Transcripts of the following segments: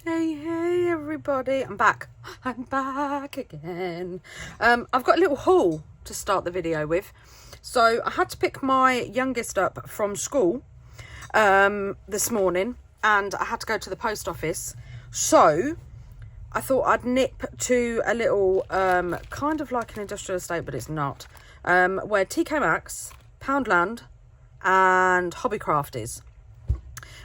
Hey everybody, I'm back again. I've got a little haul to start the video with. So I had to pick my youngest up from school this morning, and I had to go to the post office, so I thought I'd nip to a little kind of like an industrial estate, but it's not, where TK Maxx, Poundland and Hobbycraft is.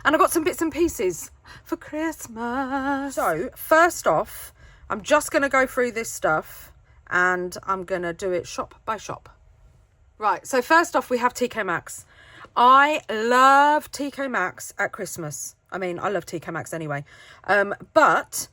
And I got some bits and pieces for Christmas. So first off, I'm just going to go through this stuff and I'm going to do it shop by shop. Right, so first off we have TK Maxx. I love TK Maxx at Christmas. I mean, I love TK Maxx anyway. But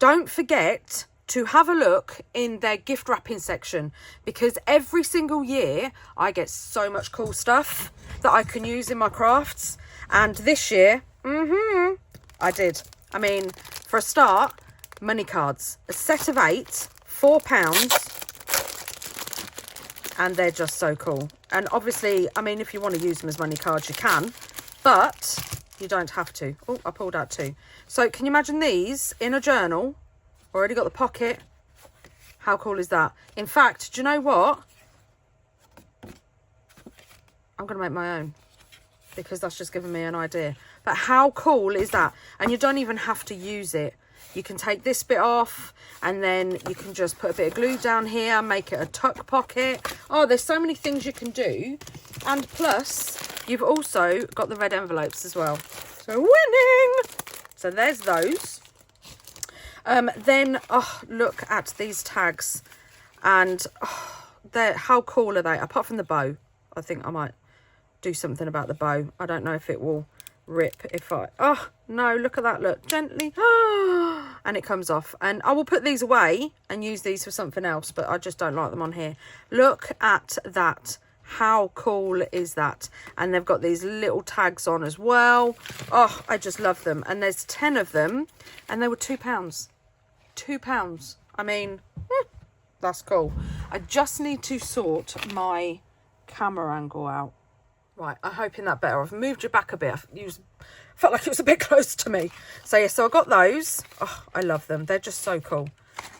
don't forget to have a look in their gift wrapping section, because every single year I get so much cool stuff that I can use in my crafts. And this year, I did. I mean, for a start, money cards. A set of 8, £4. And they're just so cool. And obviously, I mean, if you want to use them as money cards, you can. But you don't have to. Oh, I pulled out 2. So can you imagine these in a journal? Already got the pocket. How cool is that? In fact, do you know what? I'm going to make my own, because that's just given me an idea. But how cool is that? And you don't even have to use it. You can take this bit off, and then you can just put a bit of glue down here, make it a tuck pocket. Oh, there's so many things you can do. And plus, you've also got the red envelopes as well. So winning! So there's those. Then, oh, look at these tags. And how cool are they? Apart from the bow. I think I might do something about the bow. I don't know if it will rip if I... Oh, no, look at that. Look, gently. And it comes off. And I will put these away and use these for something else, but I just don't like them on here. Look at that. How cool is that? And they've got these little tags on as well. Oh, I just love them. And there's 10 of them, and they were £2. £2. I mean, that's cool. I just need to sort my camera angle out. Right, I'm hoping that better. I've moved you back a bit. Felt like it was a bit close to me. So yeah, so I got those. Oh, I love them. They're just so cool.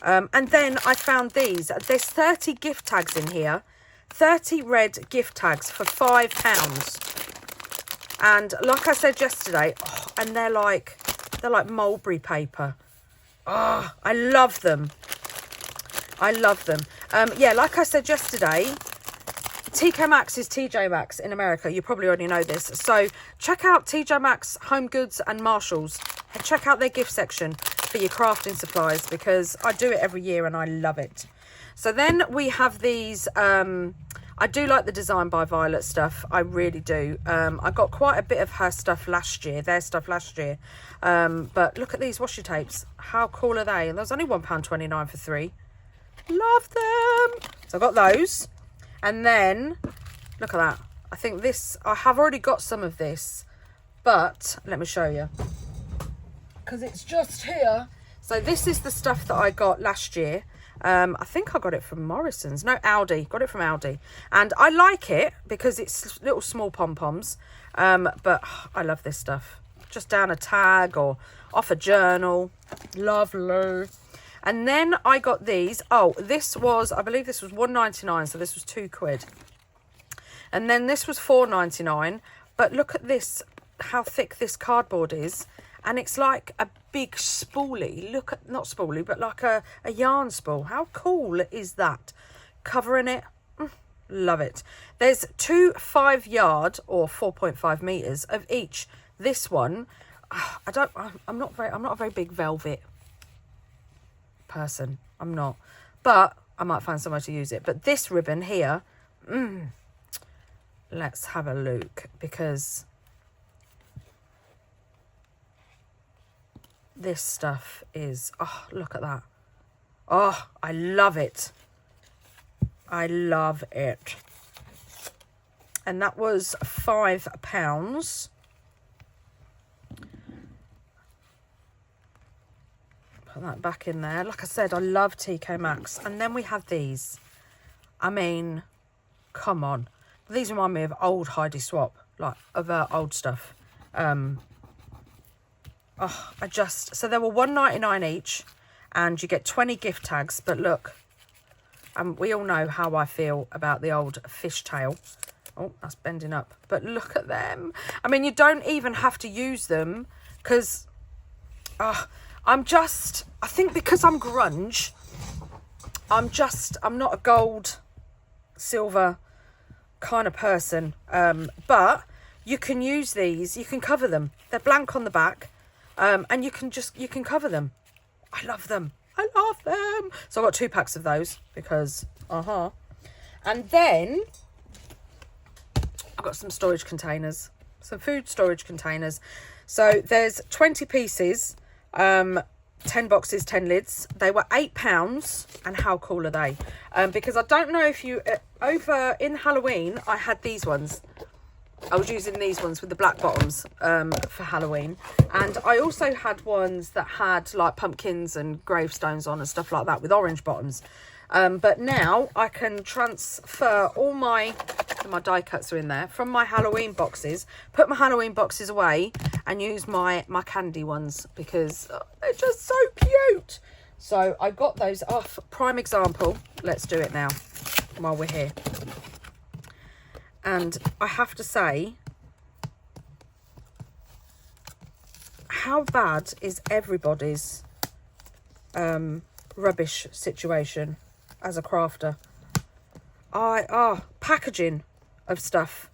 And then I found these. There's 30 gift tags in here. 30 red gift tags for £5. And like I said yesterday, oh, and they're like mulberry paper. Oh, I love them. I love them. Yeah, like I said yesterday, TK Maxx is TJ Maxx in America. You probably already know this. So check out TJ Maxx, Home Goods and Marshalls. And check out their gift section for your crafting supplies, because I do it every year and I love it. So then we have these. I do like the Design by Violet stuff. I really do. I got quite a bit of her stuff last year, their stuff last year. But look at these washi tapes. How cool are they? And there's only £1.29 for 3. Love them. So I got those. And then, look at that. I think this, I have already got some of this, but let me show you, because it's just here. So this is the stuff that I got last year. I think I got it from Morrison's. No, Aldi. Got it from Aldi. And I like it because it's little small pom-poms. But I love this stuff. Just down a tag or off a journal. Lovely. And then I got these. Oh, this was, I believe this was £1.99, so this was £2. And then this was £4.99. But look at this, how thick this cardboard is. And it's like a big spoolie. Look at, not spoolie, but like a yarn spool. How cool is that? Covering it. Love it. There's 2 5-yard or 4.5 meters of each. This one, I'm not a very big velvet person. I'm not, but I might find somewhere to use it. But this ribbon here, let's have a look, because this stuff is, oh, look at that. Oh, I love it. I love it. And that was £5. Put that back in there. Like I said, I love TK Maxx. And then we have these. I mean, come on. These remind me of old Heidi Swap, like of old stuff. Oh, so they were $1.99 each, and you get 20 gift tags. But look, we all know how I feel about the old fishtail. Oh, that's bending up. But look at them. I mean, you don't even have to use them because I think because I'm grunge, I'm not a gold, silver kind of person. But you can use these, you can cover them. They're blank on the back, and you can cover them. I love them. I love them. So I got 2 packs of those because, And then I've got some storage containers, some food storage containers. So there's 20 pieces, 10 boxes, 10 lids. They were £8, and how cool are they? Because I don't know if you, over in Halloween, I had these ones. I was using these ones with the black bottoms for Halloween. And I also had ones that had like pumpkins and gravestones on and stuff like that with orange bottoms. But now I can transfer all my die cuts are in there from my Halloween boxes, put my Halloween boxes away and use my candy ones because they're just so cute. So I got those off. Prime example. Let's do it now while we're here. And I have to say, how bad is everybody's rubbish situation as a crafter? Packaging of stuff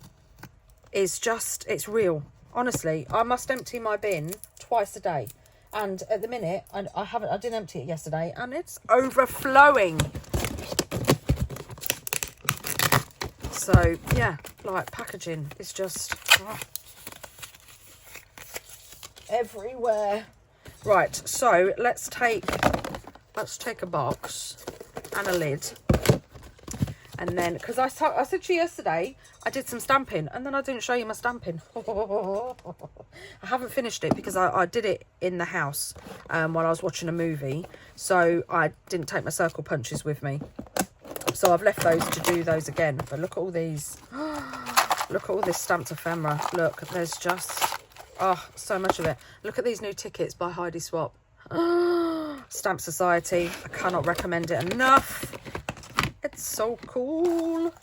is just, it's real. Honestly, I must empty my bin twice a day. And at the minute, I didn't empty it yesterday, and it's overflowing. So yeah, like packaging is just everywhere. Right, so let's take a box and a lid. And then, because I said to you yesterday, I did some stamping, and then I didn't show you my stamping. I haven't finished it because I did it in the house while I was watching a movie. So I didn't take my circle punches with me. So I've left those to do those again. But look at all these. Look at all this stamped ephemera. Look, there's just, so much of it. Look at these new tickets by Heidi Swap. Stamp Society. I cannot recommend it enough. It's so cool.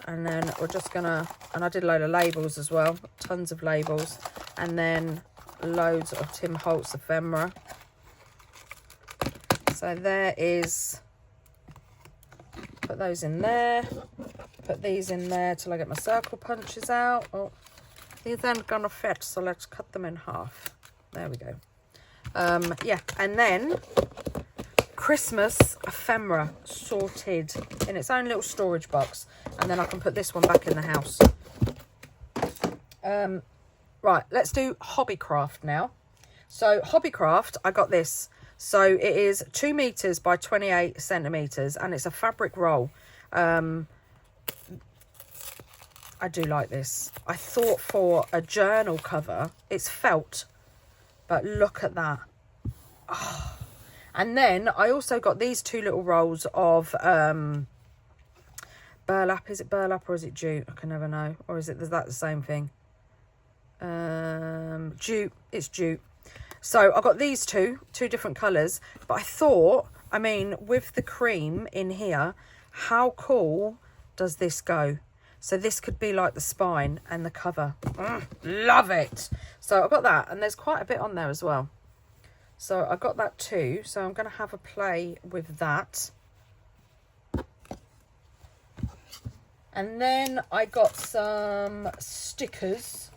And then we're just gonna, and I did a load of labels as well, tons of labels, and then loads of Tim Holtz ephemera. So there is, put those in there, put these in there till I get my circle punches out. Oh, these aren't gonna fit, so let's cut them in half. There we go. Yeah, and then Christmas ephemera sorted in its own little storage box, and then I can put this one back in the house. Right, let's do Hobbycraft now. So Hobbycraft, I got this. So it is 2 meters by 28 centimeters, and it's a fabric roll. I do like this. I thought for a journal cover, it's felt, but look at that. Oh. And then I also got these 2 little rolls of burlap. Is it burlap or is it jute? I can never know. Or is that the same thing? Jute. It's jute. So I got these two different colours. But I thought, I mean, with the cream in here, how cool does this go? So this could be like the spine and the cover. Love it. So I got that, and there's quite a bit on there as well. So I got that too. So I'm going to have a play with that. And then I got some stickers.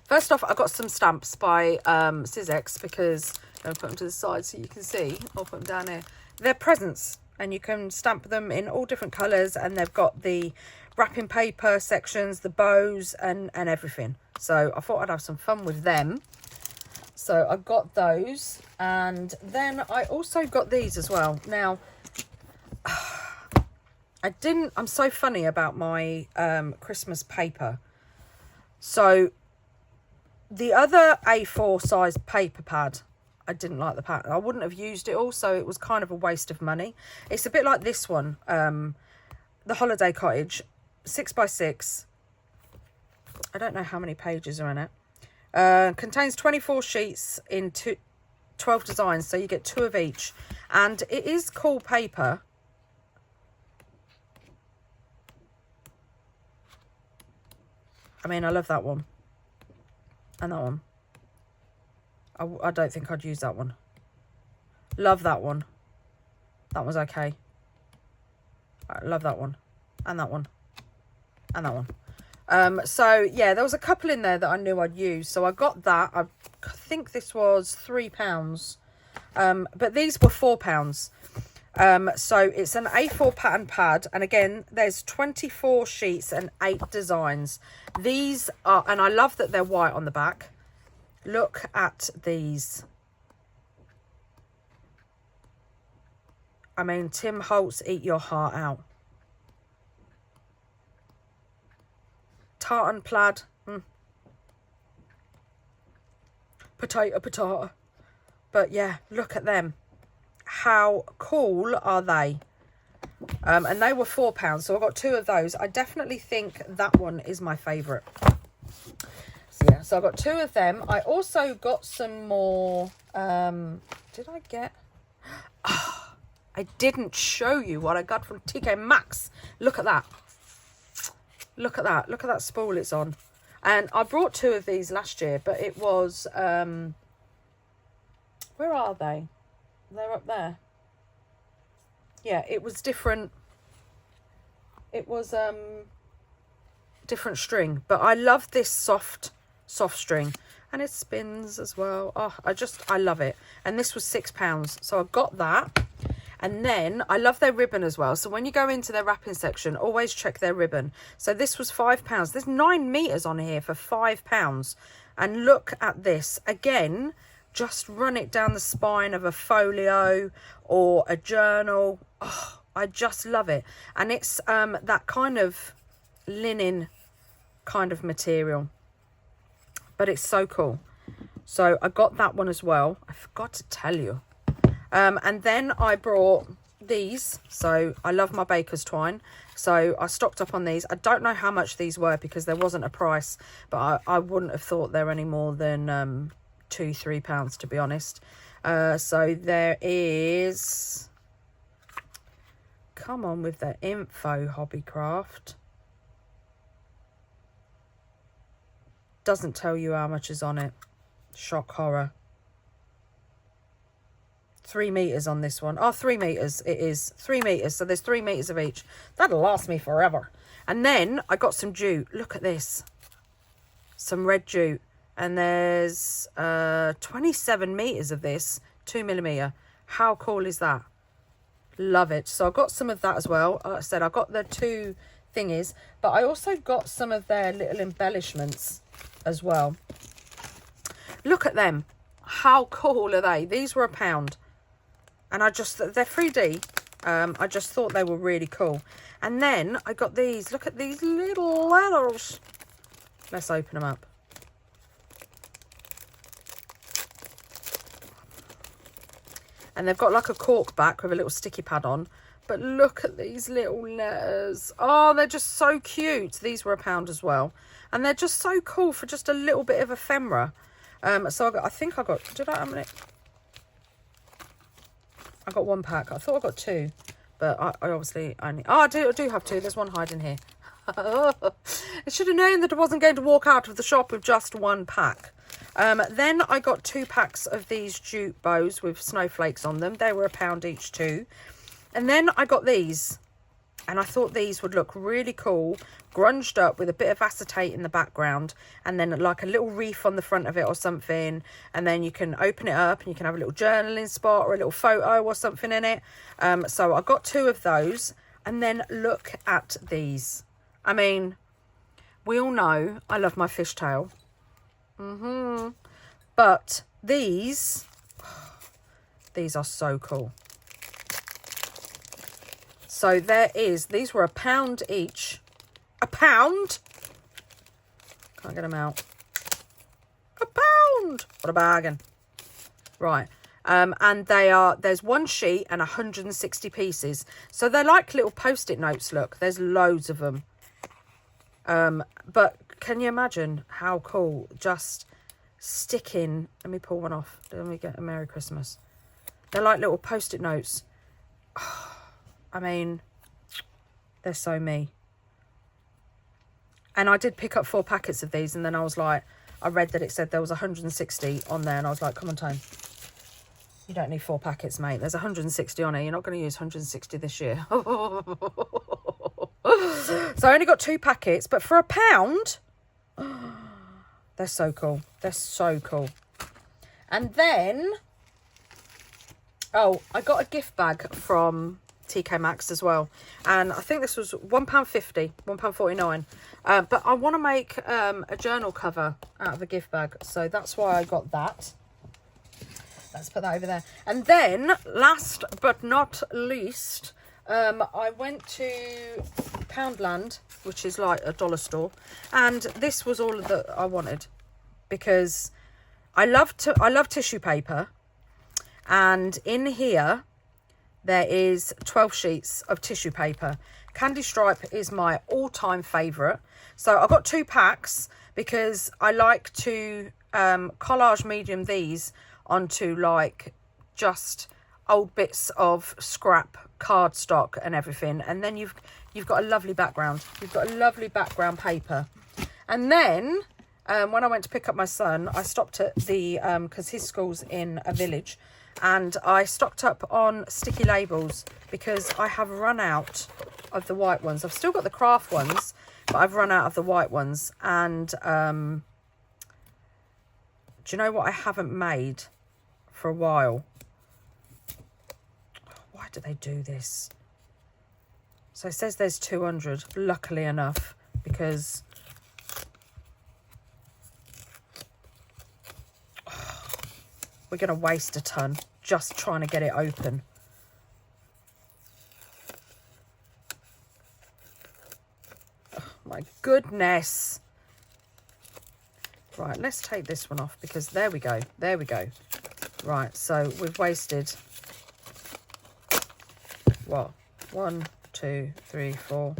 First off, I got some stamps by Sizx, because I'm going to put them to the side so you can see. I'll put them down here. They're presents, and you can stamp them in all different colours, and they've got the wrapping paper sections, the bows, and everything. So I thought I'd have some fun with them. So I got those, and then I also got these as well. Now, I'm so funny about my Christmas paper. So the other A4 size paper pad, I didn't like the pattern. I wouldn't have used it all, so it was kind of a waste of money. It's a bit like this one, the Holiday Cottage, 6x6. I don't know how many pages are in it. Contains 24 sheets in 12 designs, so you get 2 of each. And it is cool paper. I mean, I love that one. And that one. I don't think I'd use that one. Love that one. That was okay. I love that one. And that one. And that one. So, yeah, there was a couple in there that I knew I'd use. So I got that. I think this was £3. But these were £4. So it's an A4 pattern pad. And again, there's 24 sheets and 8 designs. These are, and I love that they're white on the back. Look at these. I mean, Tim Holtz, eat your heart out. Tartan plaid. Potato, potato. But yeah, look at them. How cool are they? And they were £4, so I got 2 of those. I definitely think that one is my favourite. So yeah, so I got 2 of them. I also got some more. Did I get? Oh, I didn't show you what I got from TK Maxx. Look at that. Look at that. Look at that spool it's on. And I brought 2 of these last year, but it was, where are they? They're up there. Yeah, it was different. It was, different string. But I love this soft string. And it spins as well. Oh, I love it. And this was £6. So I got that. And then I love their ribbon as well. So when you go into their wrapping section, always check their ribbon. So this was £5. There's 9 meters on here for £5. And look at this. Again, just run it down the spine of a folio or a journal. Oh, I just love it. And it's that kind of linen kind of material. But it's so cool. So I got that one as well. I forgot to tell you. And then I brought these. So I love my baker's twine. So I stocked up on these. I don't know how much these were because there wasn't a price. But I wouldn't have thought they're any more than £2-3 to be honest. So there is... Come on with the info, Hobbycraft. Doesn't tell you how much is on it. Shock horror. 3 meters on this one. Oh, 3 meters. It is 3 meters. So there's 3 meters of each. That'll last me forever. And then I got some jute. Look at this. Some red jute. And there's 27 meters of this. 2mm. How cool is that? Love it. So I got some of that as well. Like I said, I got the 2 thingies. But I also got some of their little embellishments as well. Look at them. How cool are they? These were £1. And they're 3D. I just thought they were really cool. And then I got these. Look at these little letters. Let's open them up. And they've got like a cork back with a little sticky pad on. But look at these little letters. Oh, they're just so cute. These were £1 as well. And they're just so cool for just a little bit of ephemera. So I think I got, did I have it? I got 1 pack. I thought I got 2, but I obviously only, I do have 2. There's one hiding here. I should have known that I wasn't going to walk out of the shop with just 1 pack. Then I got 2 packs of these jute bows with snowflakes on them. They were £1 each too. And then I got these. And I thought these would look really cool, grunged up with a bit of acetate in the background, and then like a little reef on the front of it or something. And then you can open it up and you can have a little journaling spot or a little photo or something in it. So I got 2 of those. And then look at these. I mean, we all know I love my fishtail. But these are so cool. So these were £1 each. £1? Can't get them out. £1! What a bargain. Right. And there's 1 sheet and 160 pieces. So they're like little post-it notes, look. There's loads of them. But can you imagine how cool just sticking. Let me pull one off. Let me get a Merry Christmas. They're like little post-it notes. I mean, they're so me. And I did pick up 4 packets of these, and then I was like, I read that it said there was 160 on there, and I was like, come on, Tone. You don't need 4 packets, mate. There's 160 on it. You're not going to use 160 this year. So I only got 2 packets, but for £1, they're so cool. They're so cool. And then, oh, I got a gift bag from TK Maxx as well, and I think this was £1.50, £1.49, but I want to make a journal cover out of a gift bag, so that's why I got that. Let's put that over there. And then last but not least, I went to Poundland, which is like a dollar store, and this was all that I wanted, because I love tissue paper, and in here there is 12 sheets of tissue paper. Candy Stripe is my all-time favourite. So I got 2 packs because I like to collage medium these onto like just old bits of scrap cardstock and everything. And then you've got a lovely background. You've got a lovely background paper. And then when I went to pick up my son, I stopped at the, because his school's in a village, and I stocked up on sticky labels because I have run out of the white ones. I've still got the craft ones, but I've run out of the white ones. And do you know what I haven't made for a while? Why do they do this? So it says there's 200, luckily enough, because we're going to waste a ton just trying to get it open. Oh, my goodness. Right, let's take this one off, because there we go. There we go. Right, so we've wasted, what? 1, 2, 3, 4,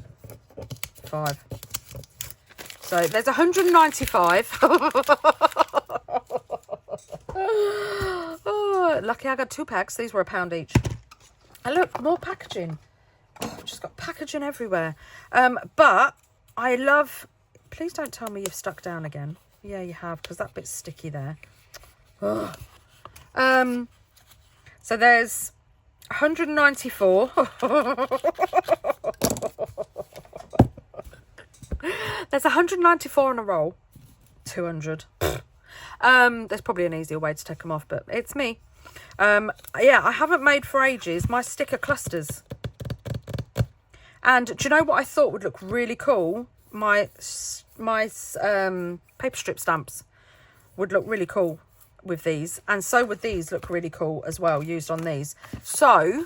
5. So there's 195. Oh, lucky I got 2 packs. These were £1 each. And look, more packaging. Oh, just got packaging everywhere. But I love, please don't tell me you've stuck down again. Yeah, you have, because that bit's sticky there. Ugh. So there's 194. There's 194 on a roll. 200. There's probably an easier way to take them off, but it's me. Yeah, I haven't made for ages my sticker clusters. And do you know what I thought would look really cool? My paper strip stamps would look really cool with these, and so would these look really cool as well used on these. So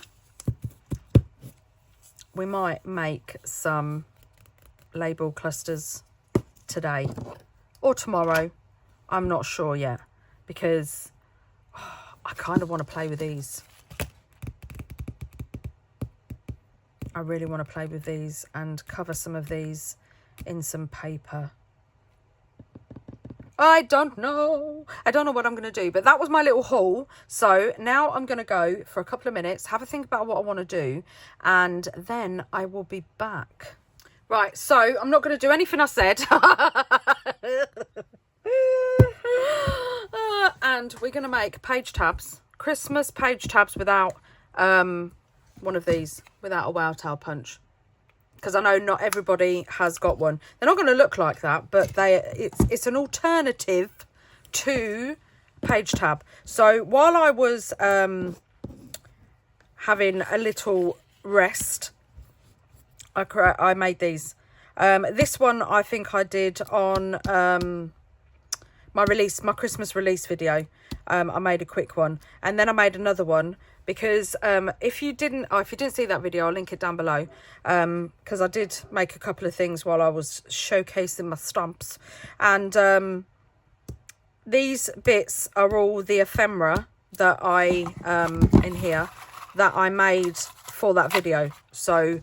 we might make some label clusters today or tomorrow. I'm not sure yet, because I kind of want to play with these. I really want to play with these and cover some of these in some paper. I don't know. I don't know what I'm going to do, but that was my little haul. So now I'm going to go for a couple of minutes, have a think about what I want to do, and then I will be back. Right, so I'm not going to do anything I said. And we're going to make page tabs, Christmas page tabs without one of these, without a wow tail punch. Because I know not everybody has got one. They're not going to look like that, but it's an alternative to page tab. So while I was having a little rest, I made these. This one I think I did on my Christmas release video. I made a quick one, and then I made another one. Because if you didn't see that video, I'll link it down below. Because I did make a couple of things while I was showcasing my stamps. And these bits are all the ephemera that in here that I made for that video. So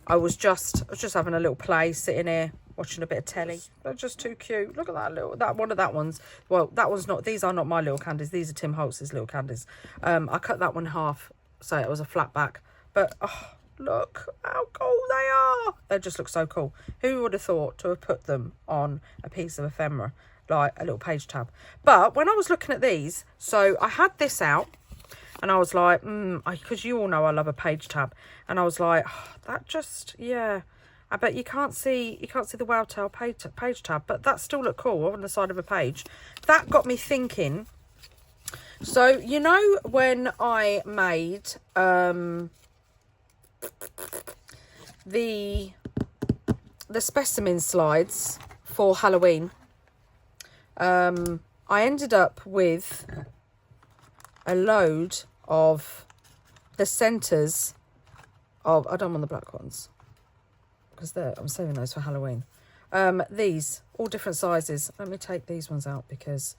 I was just having a little play, sitting here watching a bit of telly. They're just too cute. Look at that little, that one's, well, that one's not, these are not my little candies. These are Tim Holtz's little candies. I cut that one in half, so it was a flat back. But, oh, look how cool they are. They just look so cool. Who would have thought to have put them on a piece of ephemera, like a little page tab? But when I was looking at these, so I had this out, and I was like, because you all know I love a page tab. And I was like, oh, that just, yeah. I bet you can't see the Wow Tail page tab, but that still looked cool on the side of a page. That got me thinking. So, you know, when I made the specimen slides for Halloween, I ended up with a load of the centres of, I don't want the black ones, because I'm saving those for Halloween. These, all different sizes. Let me take these ones out because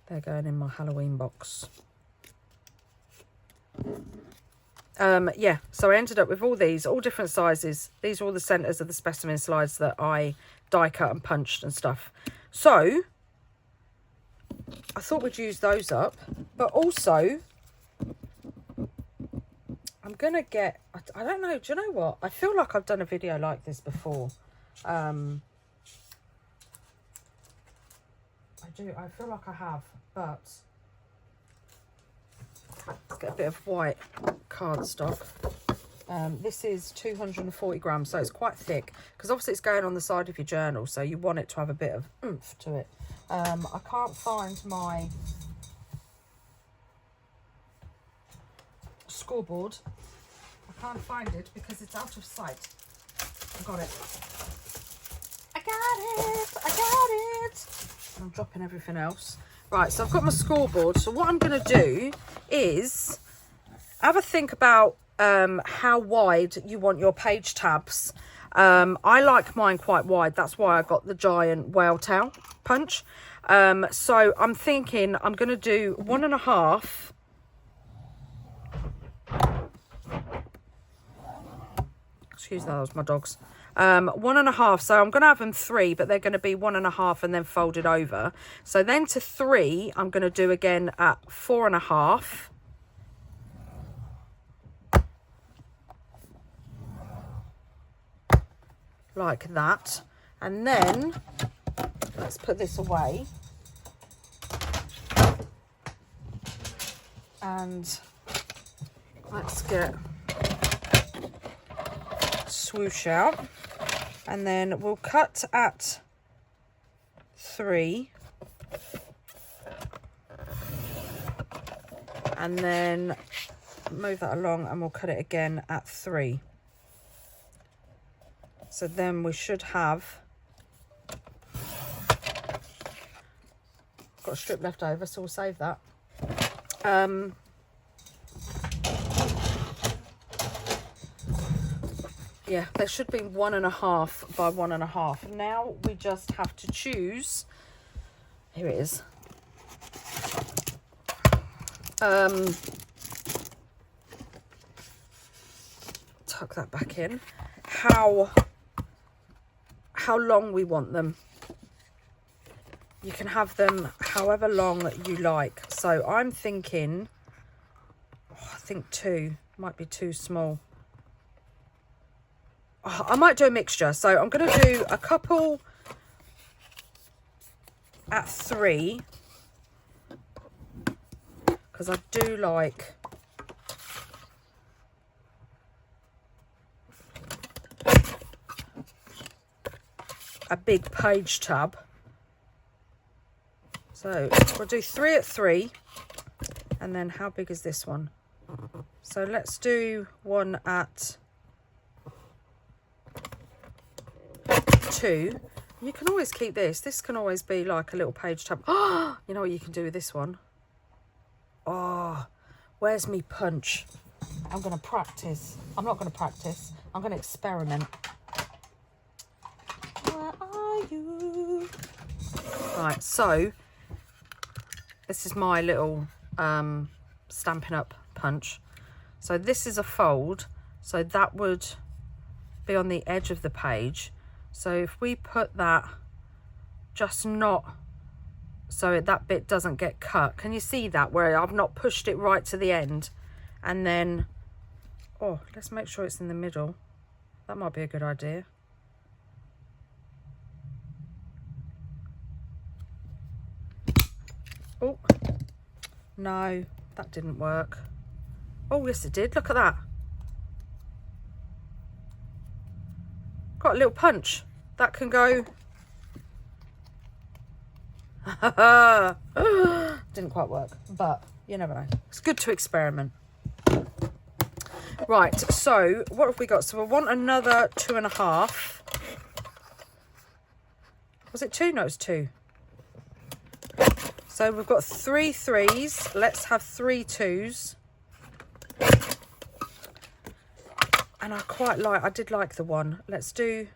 they're going in my Halloween box. Yeah, so I ended up with all these, all different sizes. These are all the centres of the specimen slides that I die cut and punched and stuff. So I thought we'd use those up, but also I'm going to get, I don't know, do you know what? I feel like I've done a video like this before. I feel like I have, but let's get a bit of white cardstock. This is 240 grams, so it's quite thick, because obviously it's going on the side of your journal, so you want it to have a bit of oomph to it. I can't find my scoreboard. I can't find it because it's out of sight. I got it. I got it. I'm dropping everything else. Right, so I've got my scoreboard. So what I'm going to do is have a think about how wide you want your page tabs. I like mine quite wide. That's why I got the giant whale tail punch. So I'm thinking I'm going to do 1.5. Excuse that was my dogs. 1.5, so I'm going to have them 3, but they're going to be 1.5 and then folded over. So then to 3, I'm going to do again at 4.5. Like that. And then let's put this away. And let's get swoosh out, and then we'll cut at 3, and then move that along, and we'll cut it again at 3. So then we should have got a strip left over, so we'll save that. Yeah, there should be 1.5 by 1.5. Now we just have to choose. Here it is. Tuck that back in. How long we want them. You can have them however long you like. So I'm thinking, I think 2 might be too small. I might do a mixture, so I'm going to do a couple at 3, because I do like a big page tab. So we'll do 3 at 3, and then how big is this one? So let's do 1 at 2. You can always keep this can always be like a little page tab. Oh, you know what you can do with this one? Oh, where's me punch? I'm gonna practice. I'm not gonna practice, I'm gonna experiment. Where are you? Right, so this is my little Stampin' Up punch. So this is a fold, so that would be on the edge of the page. So if we put that just not so that bit doesn't get cut, can you see that where I've not pushed it right to the end? And then, oh, let's make sure it's in the middle. That might be a good idea. Oh, no, that didn't work. Oh, yes it did, look at that. Got a little punch. That can go. Didn't quite work, but you never know. It's good to experiment. Right, so what have we got? So we want another 2.5. Was it 2? No, it's 2. So we've got 3 3s. Let's have 3 2s. And I did like the one. Let's do,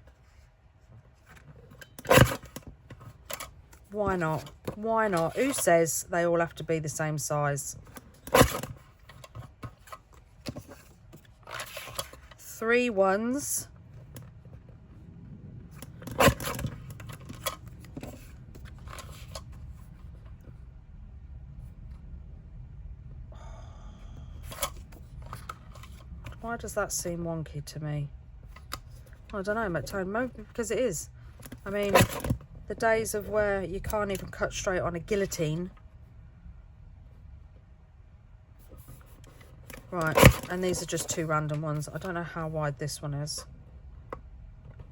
why not? Why not? Who says they all have to be the same size? 3 1s. Why does that seem wonky to me? I don't know, maybe because it is. I mean, the days of where you can't even cut straight on a guillotine. Right, and these are just 2 random ones. I don't know how wide this one is.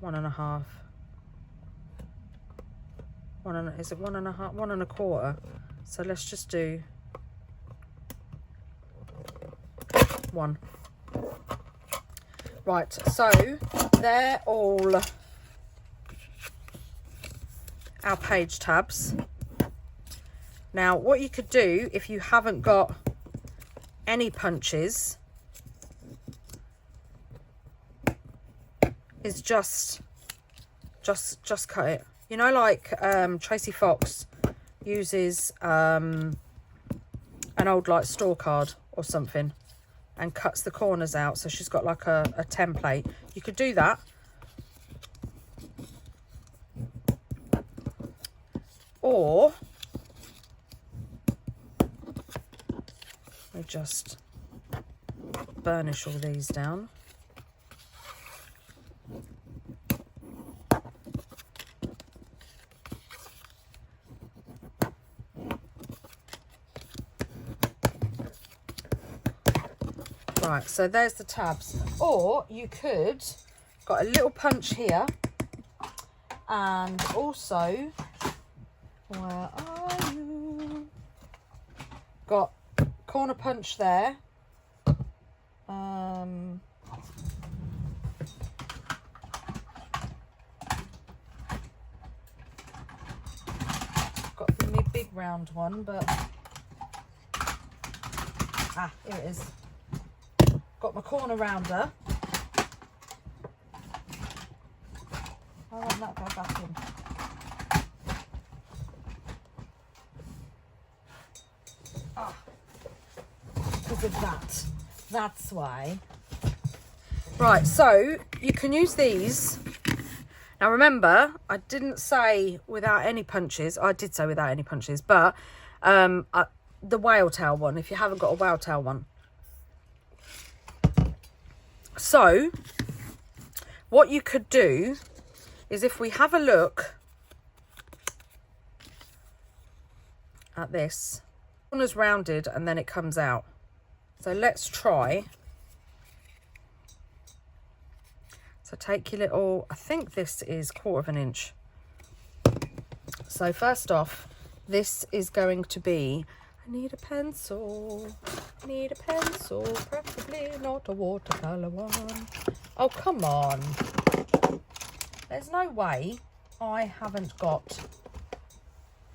1.5. Is it 1.5? 1.25. So let's just do 1. Right, so they're all our page tabs. Now, what you could do if you haven't got any punches is just cut it. You know, like Tracy Fox uses an old like store card or something and cuts the corners out, so she's got like a template. You could do that. Or we just burnish all these down. Right, so there's the tabs. Or you could, got a little punch here, and also, where are you? Got corner punch there. Got my big round one, but here it is. Got my corner rounder. Why won't that go back in? Because of that. That's why. Right, so you can use these. Now remember, I didn't say without any punches. I did say without any punches, but the whale tail one, if you haven't got a whale tail one. So what you could do is, if we have a look at this, corner's rounded and then it comes out. So let's try. So take your little, I think this is 1/4 inch. So first off, this is going to be, I need a pencil. I need a pencil, preferably not a watercolour one. Oh, come on. There's no way I haven't got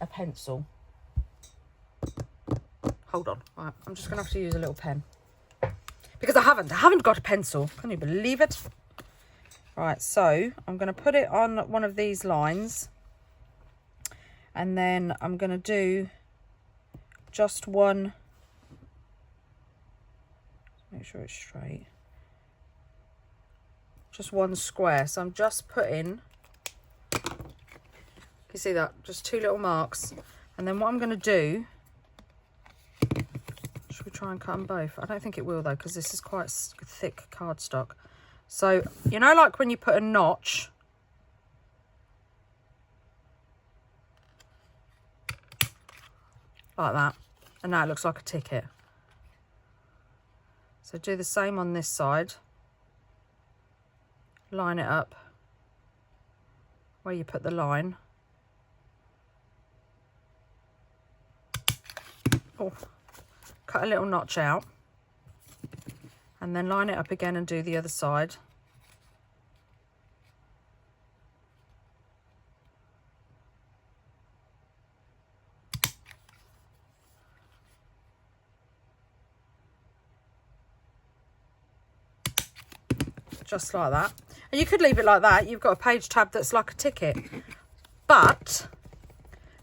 a pencil. Hold on. Right, I'm just going to have to use a little pen. Because I haven't got a pencil. Can you believe it? Right, so I'm going to put it on one of these lines. And then I'm going to do just one. Make sure it's straight. Just one square. So I'm just putting You see that? Just 2 little marks. And then what I'm going to do, should we try and cut them both? I don't think it will though, because this is quite thick cardstock. So, you know, like when you put a notch, like that, and now it looks like a ticket. So do the same on this side. Line it up where you put the line. Oh, cut a little notch out. And then line it up again and do the other side. Just like that. And you could leave it like that. You've got a page tab that's like a ticket. But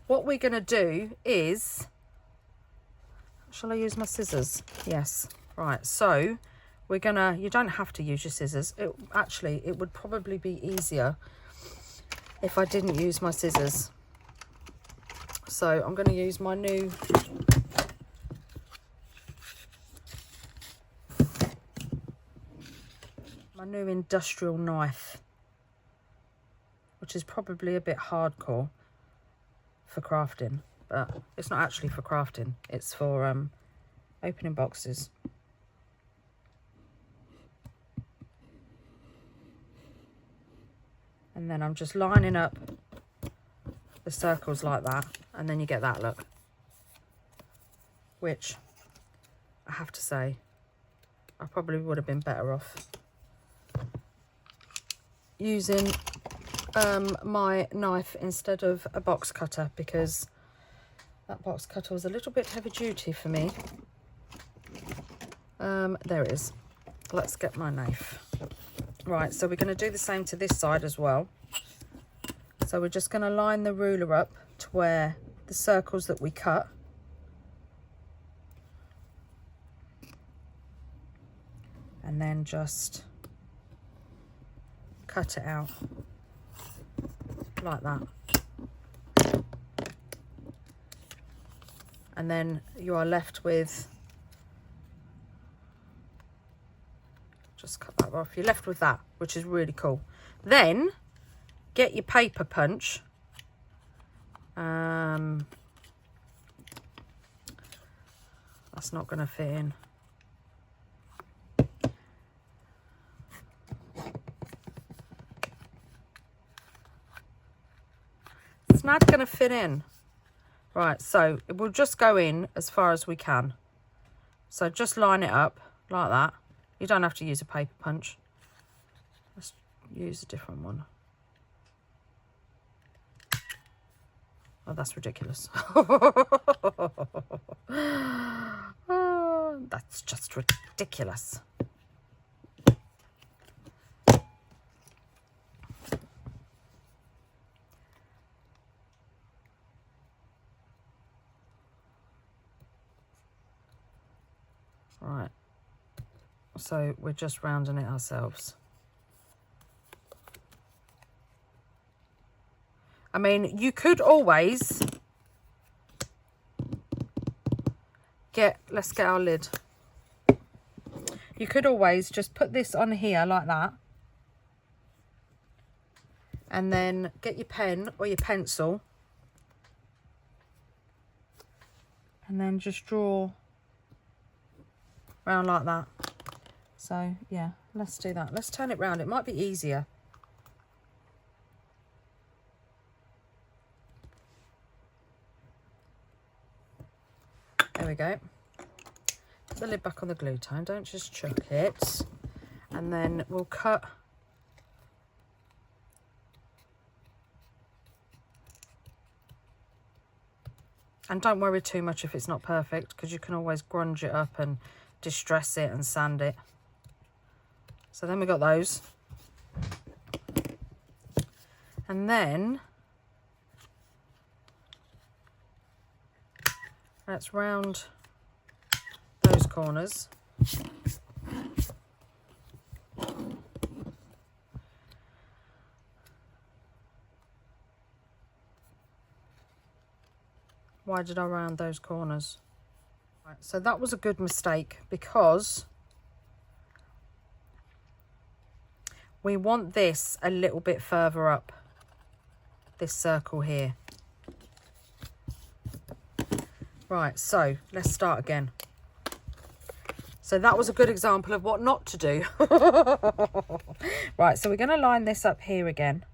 what we're going to do is, shall I use my scissors? Yes. Right, so we're going to, you don't have to use your scissors. Actually, it would probably be easier if I didn't use my scissors. So I'm going to use my new industrial knife, which is probably a bit hardcore for crafting, but it's not actually for crafting, it's for opening boxes. And then I'm just lining up the circles like that, and then you get that look, which I have to say I probably would have been better off using my knife instead of a box cutter, because that box cutter was a little bit heavy duty for me. There it is. Let's get my knife. Right, so we're going to do the same to this side as well. So we're just going to line the ruler up to where the circles that we cut. And then just cut it out like that. And then you are left with, just cut that off, you're left with that, which is really cool. Then get your paper punch. That's not going to fit in. It's not going to fit in. Right, so it will just go in as far as we can. So just line it up like that. You don't have to use a paper punch. Let's use a different one. Oh, that's ridiculous. Oh, that's just ridiculous. Right, so we're just rounding it ourselves. I mean, you could always let's get our lid. You could always just put this on here like that. And then get your pen or your pencil. And then just draw round like that. So yeah, let's do that. Let's turn it round. It might be easier. There we go. Put the lid back on the glue time. Don't just chuck it. And then we'll cut. And don't worry too much if it's not perfect, because you can always grunge it up and distress it and sand it. So then we got those. And then let's round those corners. Why did I round those corners? Right, so that was a good mistake because we want this a little bit further up this circle here. Right, so let's start again. So that was a good example of what not to do. Right, so we're going to line this up here again.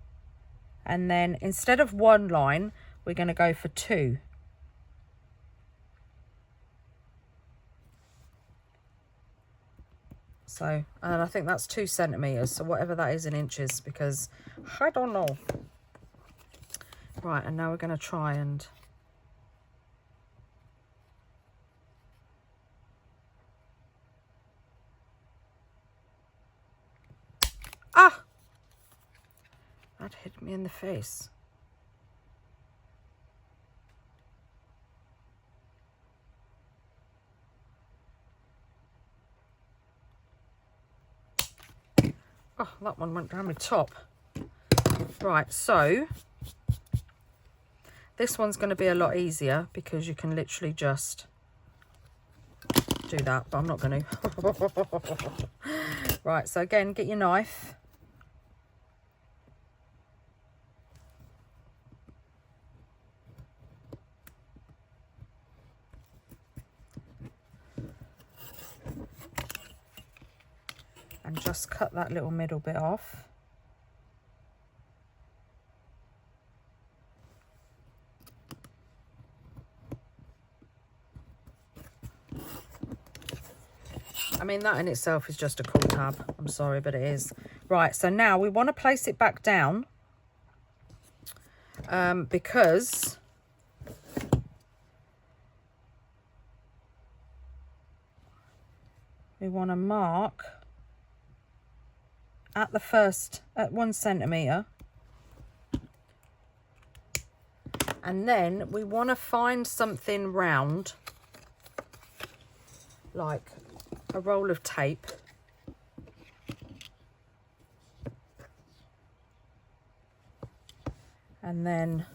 And then instead of one line, we're going to go for two. So, and I think that's 2 centimeters, so whatever that is in inches, because I don't know. Right, and now we're going to try and that hit me in the face. Oh, that one went down my top. Right, so this one's going to be a lot easier because you can literally just do that, but I'm not going to. Right, so again, get your knife. And just cut that little middle bit off. I mean, that in itself is just a cool tab. I'm sorry, but it is. Right, so now we want to place it back down because we want to mark at 1 centimeter, and then we want to find something round, like a roll of tape, and then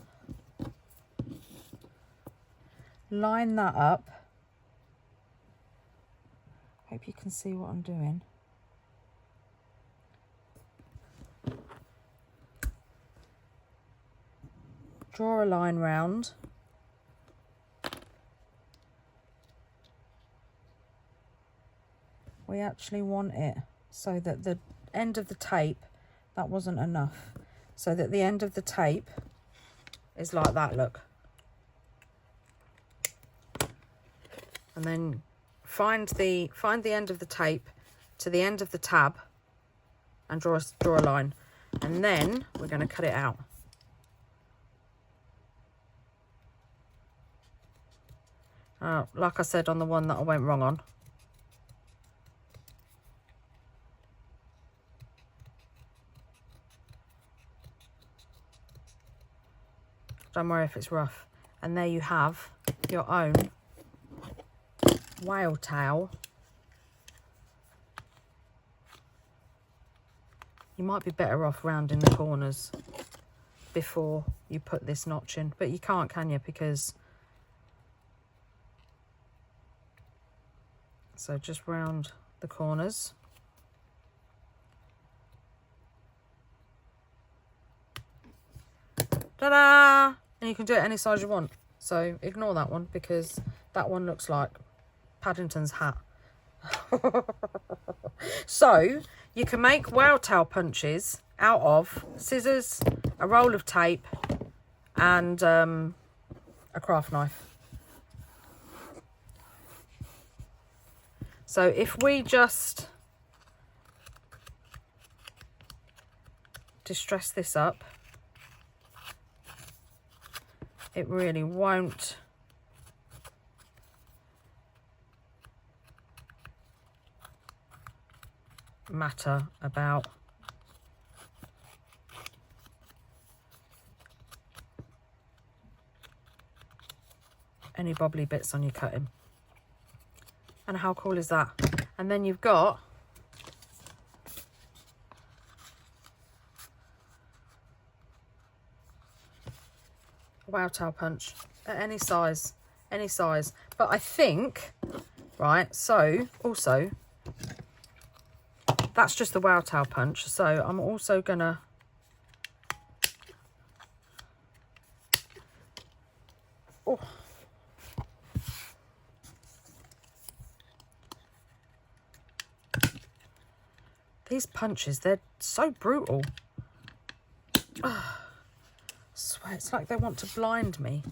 line that up. Hope you can see what I'm doing. Draw a line round. We actually want it so that the end of the tape, that wasn't enough, so that the end of the tape is like that, look. And then find the end of the tape to the end of the tab and draw a line, and then we're going to cut it out. Like I said on the one that I went wrong on. Don't worry if it's rough. And there you have your own whale tail. You might be better off rounding the corners before you put this notch in, but you can't, can you? Because so just round the corners. Ta-da! And you can do it any size you want. So ignore that one because that one looks like Paddington's hat. So you can make whale tail punches out of scissors, a roll of tape, and a craft knife. So if we just distress this up, it really won't matter about any bobbly bits on your cutting. And how cool is that? And then you've got a whale tail punch. at any size, but I think, right, so also that's just the Wow Towel punch, so I'm also gonna these punches, they're so brutal. I swear, it's like they want to blind me.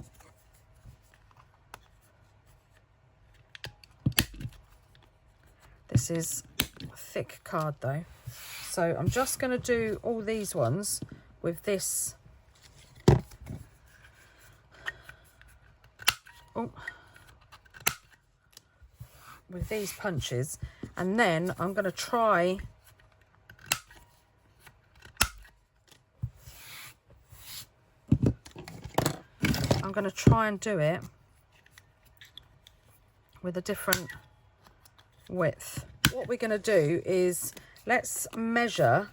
This is a thick card though. So I'm just going to do all these ones with this. Oh. With these punches. And then I'm going to try and do it with a different width. What we're going to do is let's measure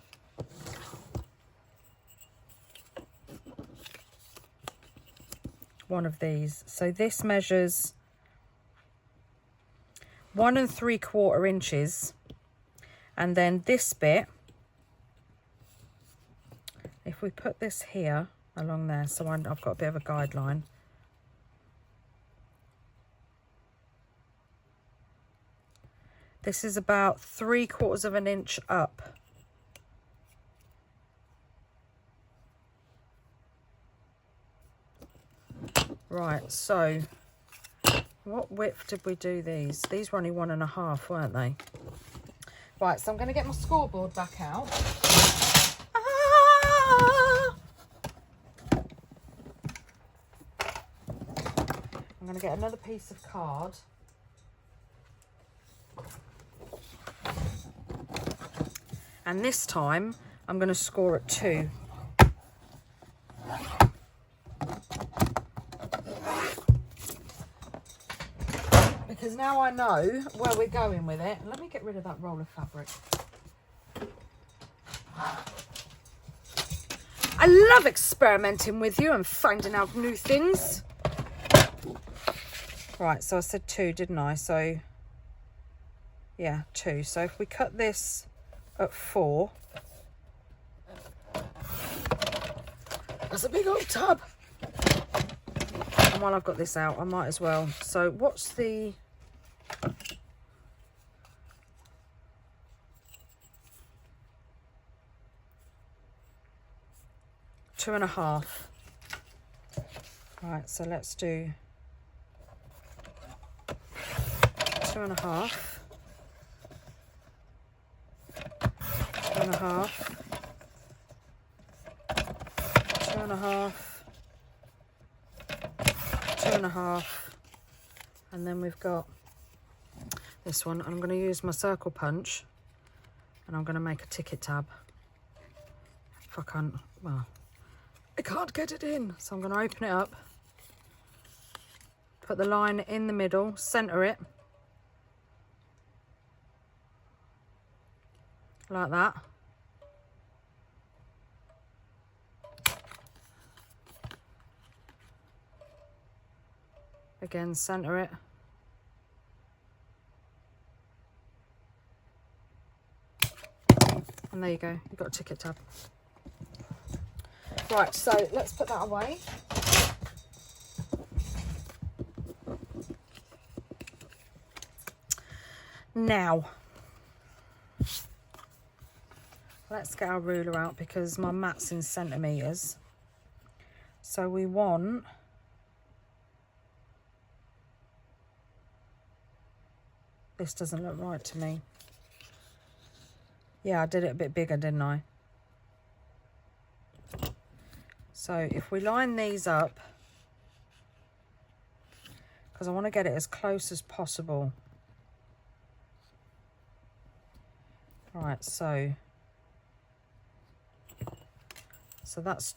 one of these. So this measures 1 3/4 inches, and then this bit, if we put this here along there, so I've got a bit of a guideline. This is about 3/4 of an inch up. Right, so what width did we do these? These were only 1.5, weren't they? Right, so I'm going to get my scoreboard back out. I'm going to get another piece of card. And this time, I'm going to score at 2. Because now I know where we're going with it. Let me get rid of that roll of fabric. I love experimenting with you and finding out new things. Right, so I said 2, didn't I? So, yeah, 2. So if we cut this at 4, that's a big old tub. And while I've got this out, I might as well. So what's the... Two and a half. Right, so let's do 2.5. 2.5. 2.5. 2.5. And then we've got this one. I'm going to use my circle punch and I'm going to make a ticket tab. If I can't, well, I can't get it in, so I'm going to open it up, put the line in the middle, center it like that. Again, center it. And there you go, you've got a ticket tab. Right, so let's put that away. Now, let's get our ruler out because my mat's in centimetres. So we want this doesn't look right to me. Yeah, I did it a bit bigger, didn't I? So if we line these up, because I want to get it as close as possible. Right, so that's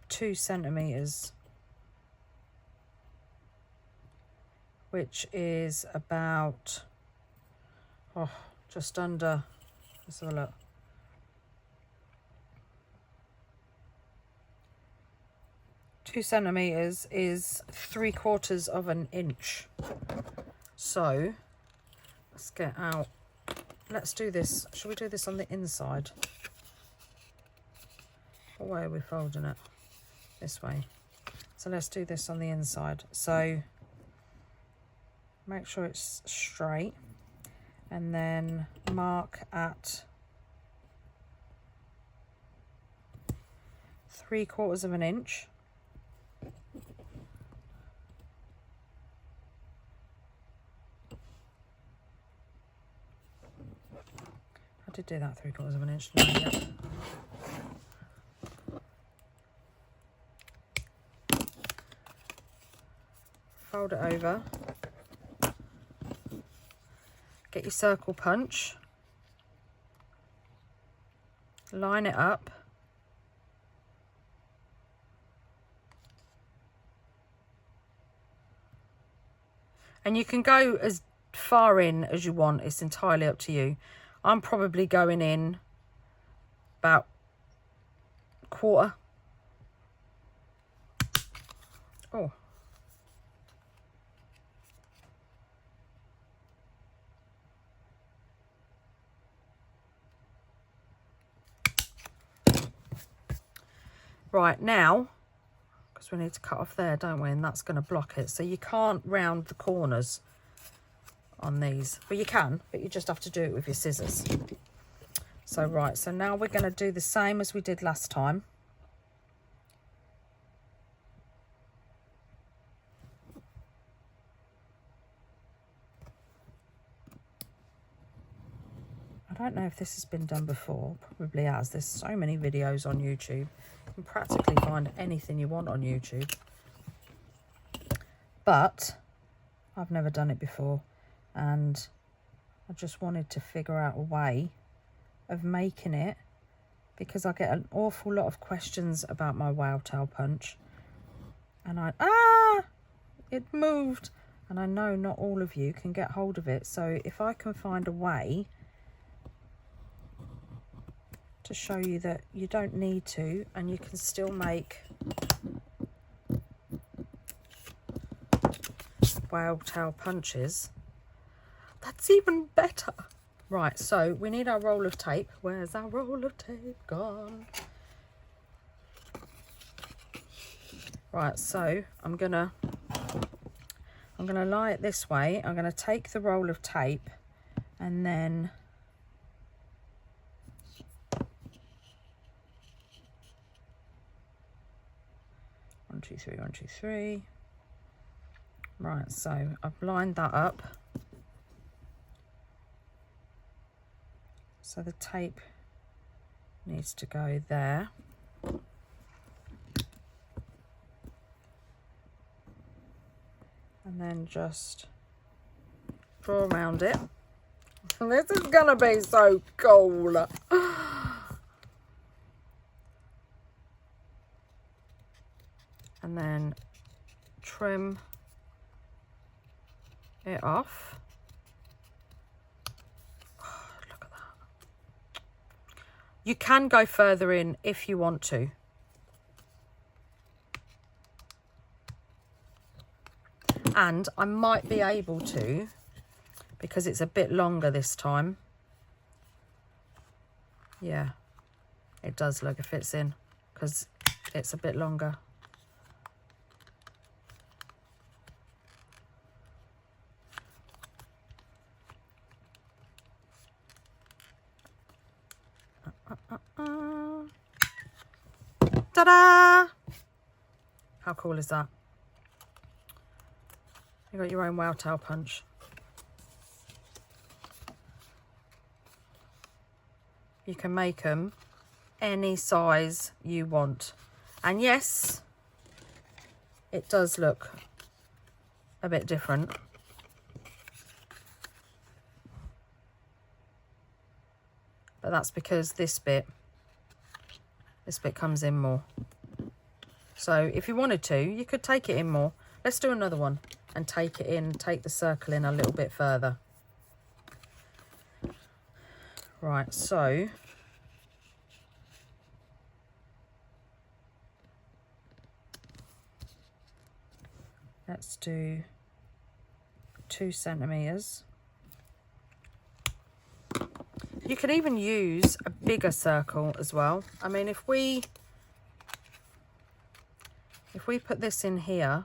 2 centimetres, which is about, just under, let's have a look. 2 centimeters is 3/4 of an inch. So let's get out. Let's do this. Shall we do this on the inside? What way are we folding it? This way. So let's do this on the inside. So make sure it's straight, and then mark at 3/4 of an inch. I did do that 3/4 of an inch. No, yeah. Fold it over. Get your circle punch. Line it up. And you can go as far in as you want. It's entirely up to you. I'm probably going in about 1/4. Oh. Right, now, because we need to cut off there, don't we? And that's going to block it. So you can't round the corners on these. Well, you can, but you just have to do it with your scissors. So, right, so now we're going to do the same as we did last time. I don't know if this has been done before. Probably has. There's so many videos on YouTube. You can practically find anything you want on YouTube. But I've never done it before, and I just wanted to figure out a way of making it, because I get an awful lot of questions about my wow tail punch, and it moved, and I know not all of you can get hold of it. So if I can find a way to show you that you don't need to, and you can still make wow tail punches, that's even better. Right, so we need our roll of tape. Where's our roll of tape gone? Right, so I'm gonna lie it this way. I'm gonna take the roll of tape, and then 1, 2, 3, 1, 2, 3. Right, so I've lined that up. So the tape needs to go there. And then just draw around it. And this is gonna be so cool. And then trim it off. Oh, look at that. You can go further in if you want to. And I might be able to, because it's a bit longer this time. Yeah, it does look, it fits in, because it's a bit longer. Ta-da! How cool is that? You got your own wow tail punch. You can make them any size you want. And yes, it does look a bit different. But that's because this bit comes in more. So if you wanted to, you could take it in more. Let's do another one and take it in, take the circle in a little bit further. Right, so let's do 2 centimeters. You can even use a bigger circle as well. I mean, if we put this in here,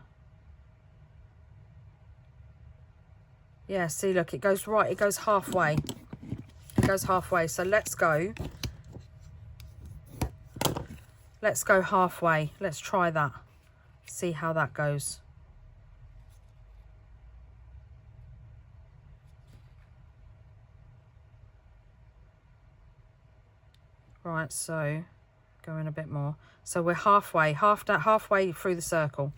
yeah, see, look, it goes right, it goes halfway. It goes halfway. So let's go halfway. Let's try that. See how that goes. Right, so go in a bit more. So we're halfway through the circle.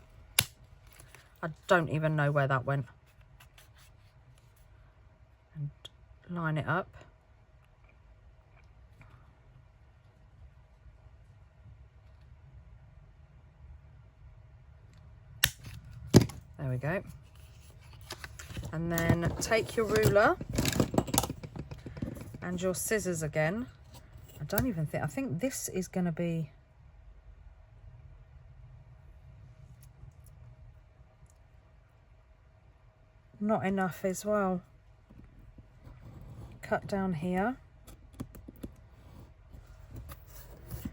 I don't even know where that went. And line it up. There we go. And then take your ruler and your scissors again. I think this is going to be not enough as well. Cut down here.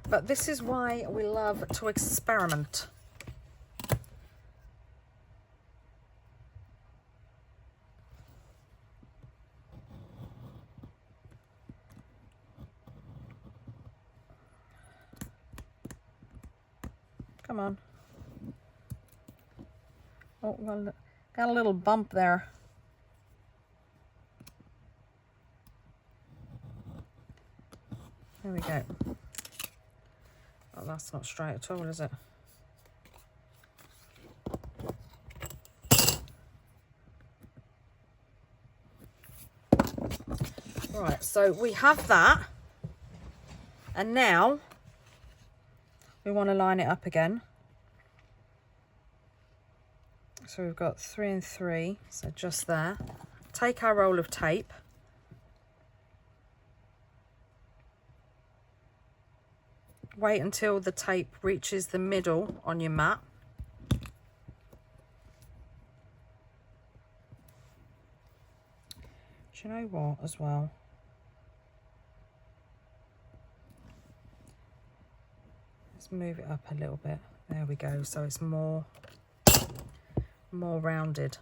But this is why we love to experiment. Come on. Oh, well, got a little bump there. There we go. Oh, that's not straight at all, is it? Right, so we have that. And now we want to line it up again. So we've got 3 and 3, so just there. Take our roll of tape. Wait until the tape reaches the middle on your mat. Do you know what as well? Let's move it up a little bit. There we go. So it's more rounded.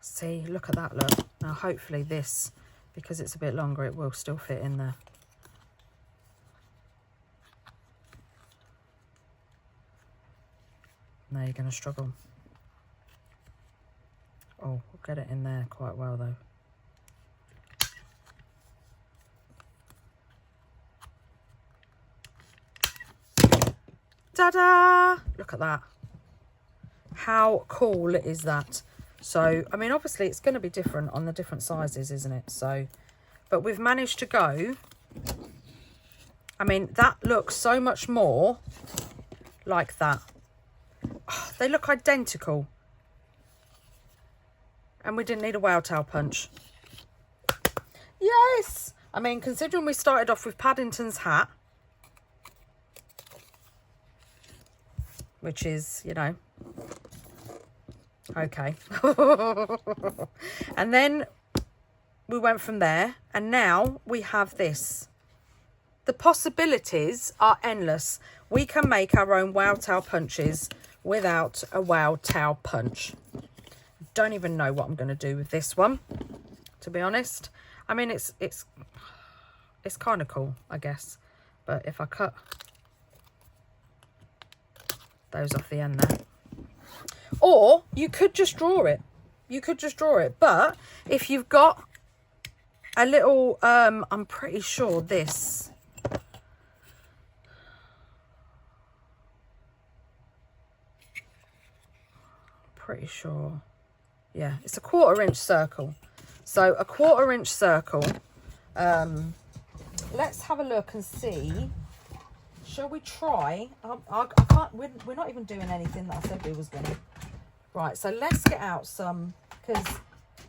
See, look at that, look. Now hopefully this, because it's a bit longer, it will still fit in there. Now you're going to struggle. Oh, we'll get it in there quite well though. Ta-da! Look at that. How cool is that? So, I mean, obviously it's going to be different on the different sizes, isn't it? So, but we've managed to go. I mean, that looks so much more like that. Oh, they look identical. And we didn't need a wow towel punch. Yes! I mean, considering we started off with Paddington's hat, which is, you know, okay. And then we went from there, and now we have this. The possibilities are endless. We can make our own wow towel punches without a wow towel punch. Don't even know what I'm going to do with this one, to be honest. I mean, it's kind of cool, I guess. But if I cut those off the end there. Or you could just draw it. You could just draw it. But if you've got a little, I'm pretty sure this. Pretty sure. Yeah, it's a 1/4 inch circle. So a 1/4 inch circle. Let's have a look and see. Shall we try? I can't, we're not even doing anything that I said we was going to. Right, so let's get out some, because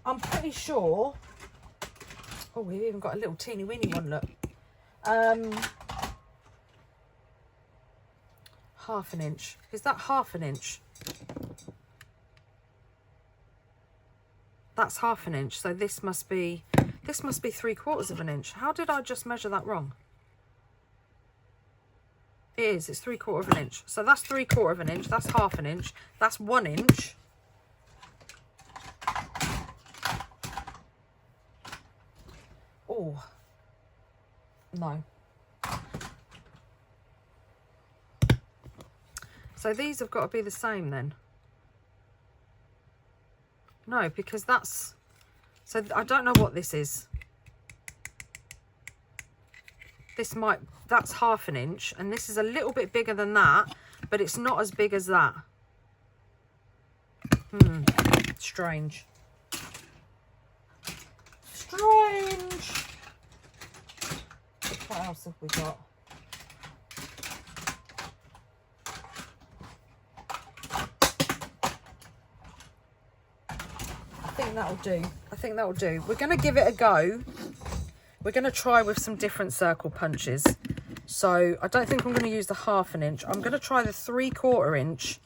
I'm pretty sure, oh, we've even got a little teeny weeny one, look. Half an inch. Is that half an inch? That's half an inch, so this must be 3/4 of an inch. How did I just measure that wrong? It is, it's 3/4 of an inch. So that's 3/4 of an inch, that's half an inch, that's 1 inch. Oh, no. So these have got to be the same then. No, because that's, so I don't know what this is. This might, that's half an inch, and this is a little bit bigger than that, but it's not as big as that. Strange. Strange. What else have we got? I think that'll do. I think that'll do. We're going to give it a go. We're going to try with some different circle punches. So I don't think I'm going to use the half an inch. I'm going to try the 3/4 inch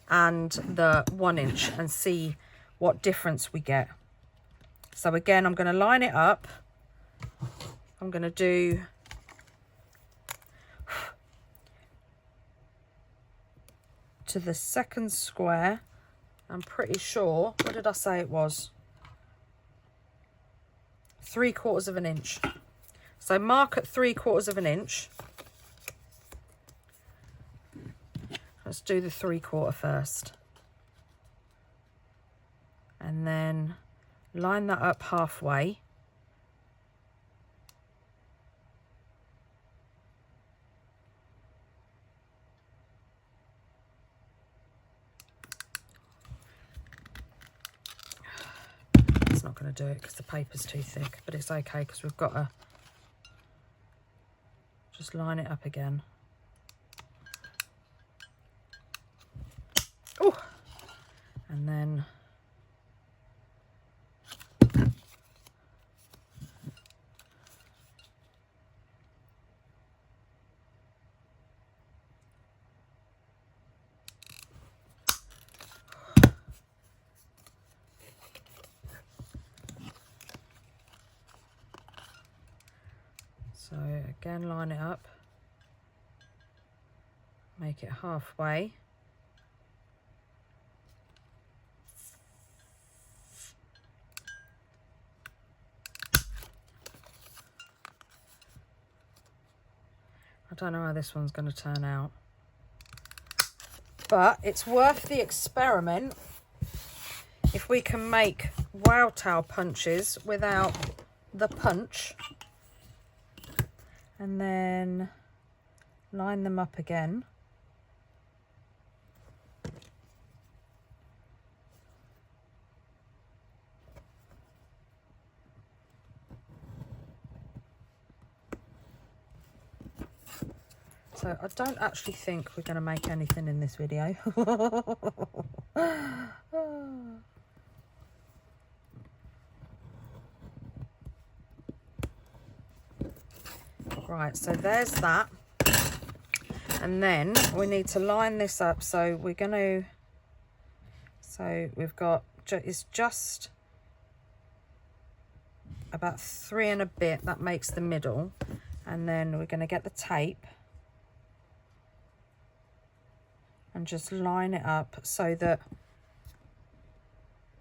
and the 1 inch and see what difference we get. So again, I'm going to line it up. I'm going to do to the second square. I'm pretty sure, what did I say it was? 3/4 of an inch. So mark at 3/4 of an inch. Let's do the 3/4 first. And then line that up halfway. Not going to do it because the paper's too thick, but it's okay because we've got to just line it up again. Oh, and then so again, line it up, make it halfway. I don't know how this one's going to turn out, but it's worth the experiment if we can make wow towel punches without the punch. And then line them up again. So I don't actually think we're going to make anything in this video. Right, so there's that. And then we need to line this up. So we're going to, so we've got, it's just about 3 and a bit. That makes the middle. And then we're going to get the tape and just line it up so that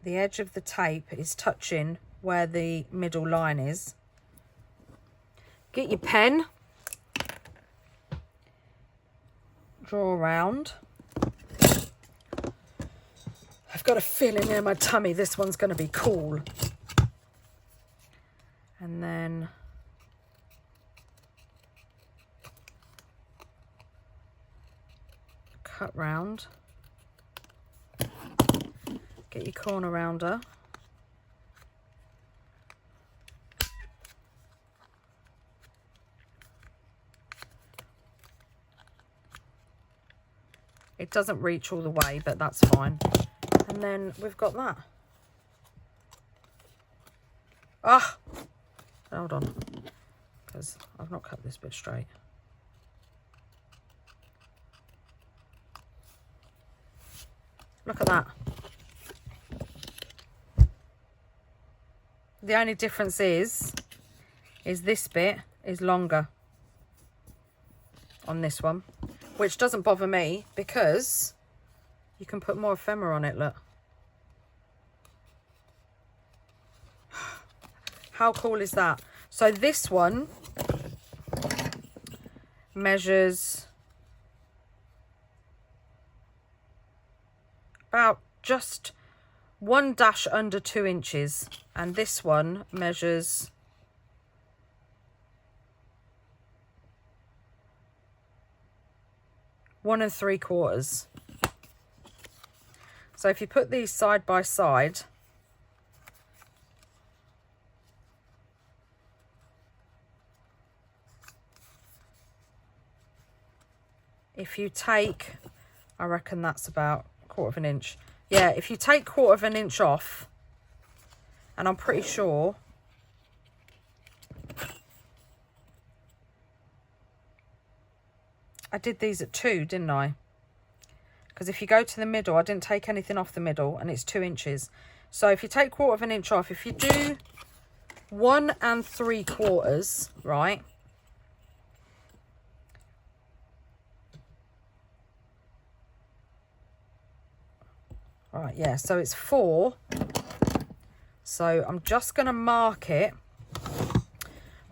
the edge of the tape is touching where the middle line is. Get your pen, draw around. I've got a feeling in my tummy this one's going to be cool. And then cut round. Get your corner rounder. It doesn't reach all the way, but that's fine. And then we've got that. Ah, hold on, because I've not cut this bit straight. Look at that. The only difference is this bit is longer on this one, which doesn't bother me because you can put more ephemera on it, look. How cool is that? So this one measures about just one dash under 2 inches, and this one measures one and 3/4. So if you put these side by side, if you take, I reckon that's about 1/4 inch. Yeah, if you take 1/4 inch off, and I'm pretty sure I did these at 2, didn't I? Because if you go to the middle, I didn't take anything off the middle, and it's 2 inches. So if you take 1/4 inch off, if you do 1 3/4, right? Right, yeah, so it's 4. So I'm just going to mark it.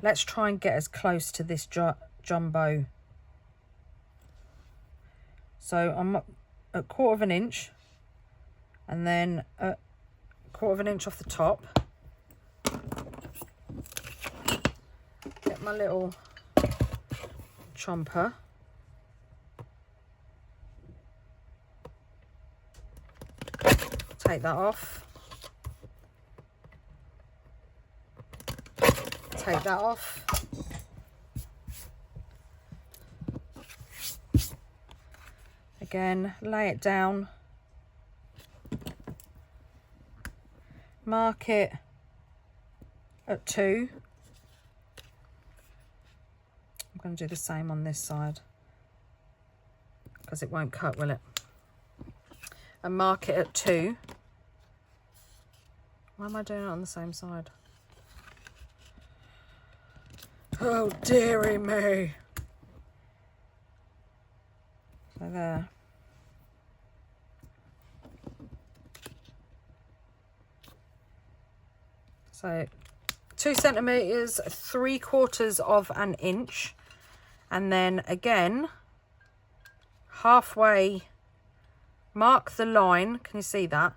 Let's try and get as close to this jumbo. So I'm at 1/4 inch, and then a 1/4 inch off the top. Get my little chomper. Take that off. Take that off. Again, lay it down. Mark it at 2. I'm going to do the same on this side because it won't cut, will it? And mark it at 2. Why am I doing it on the same side? Oh, dearie me. So there. So 2 centimeters, 3/4 inch. And then again, halfway, mark the line. Can you see that?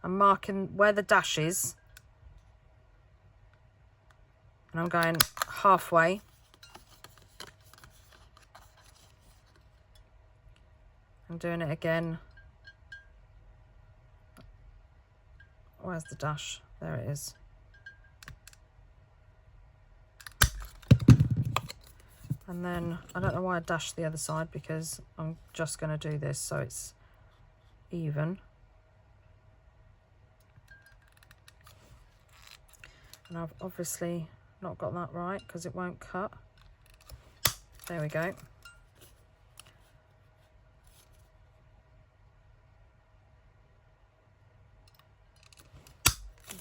I'm marking where the dash is. And I'm going halfway. I'm doing it again. Where's the dash? There it is. And then, I don't know why I dashed the other side, because I'm just going to do this so it's even. And I've obviously not got that right because it won't cut. There we go.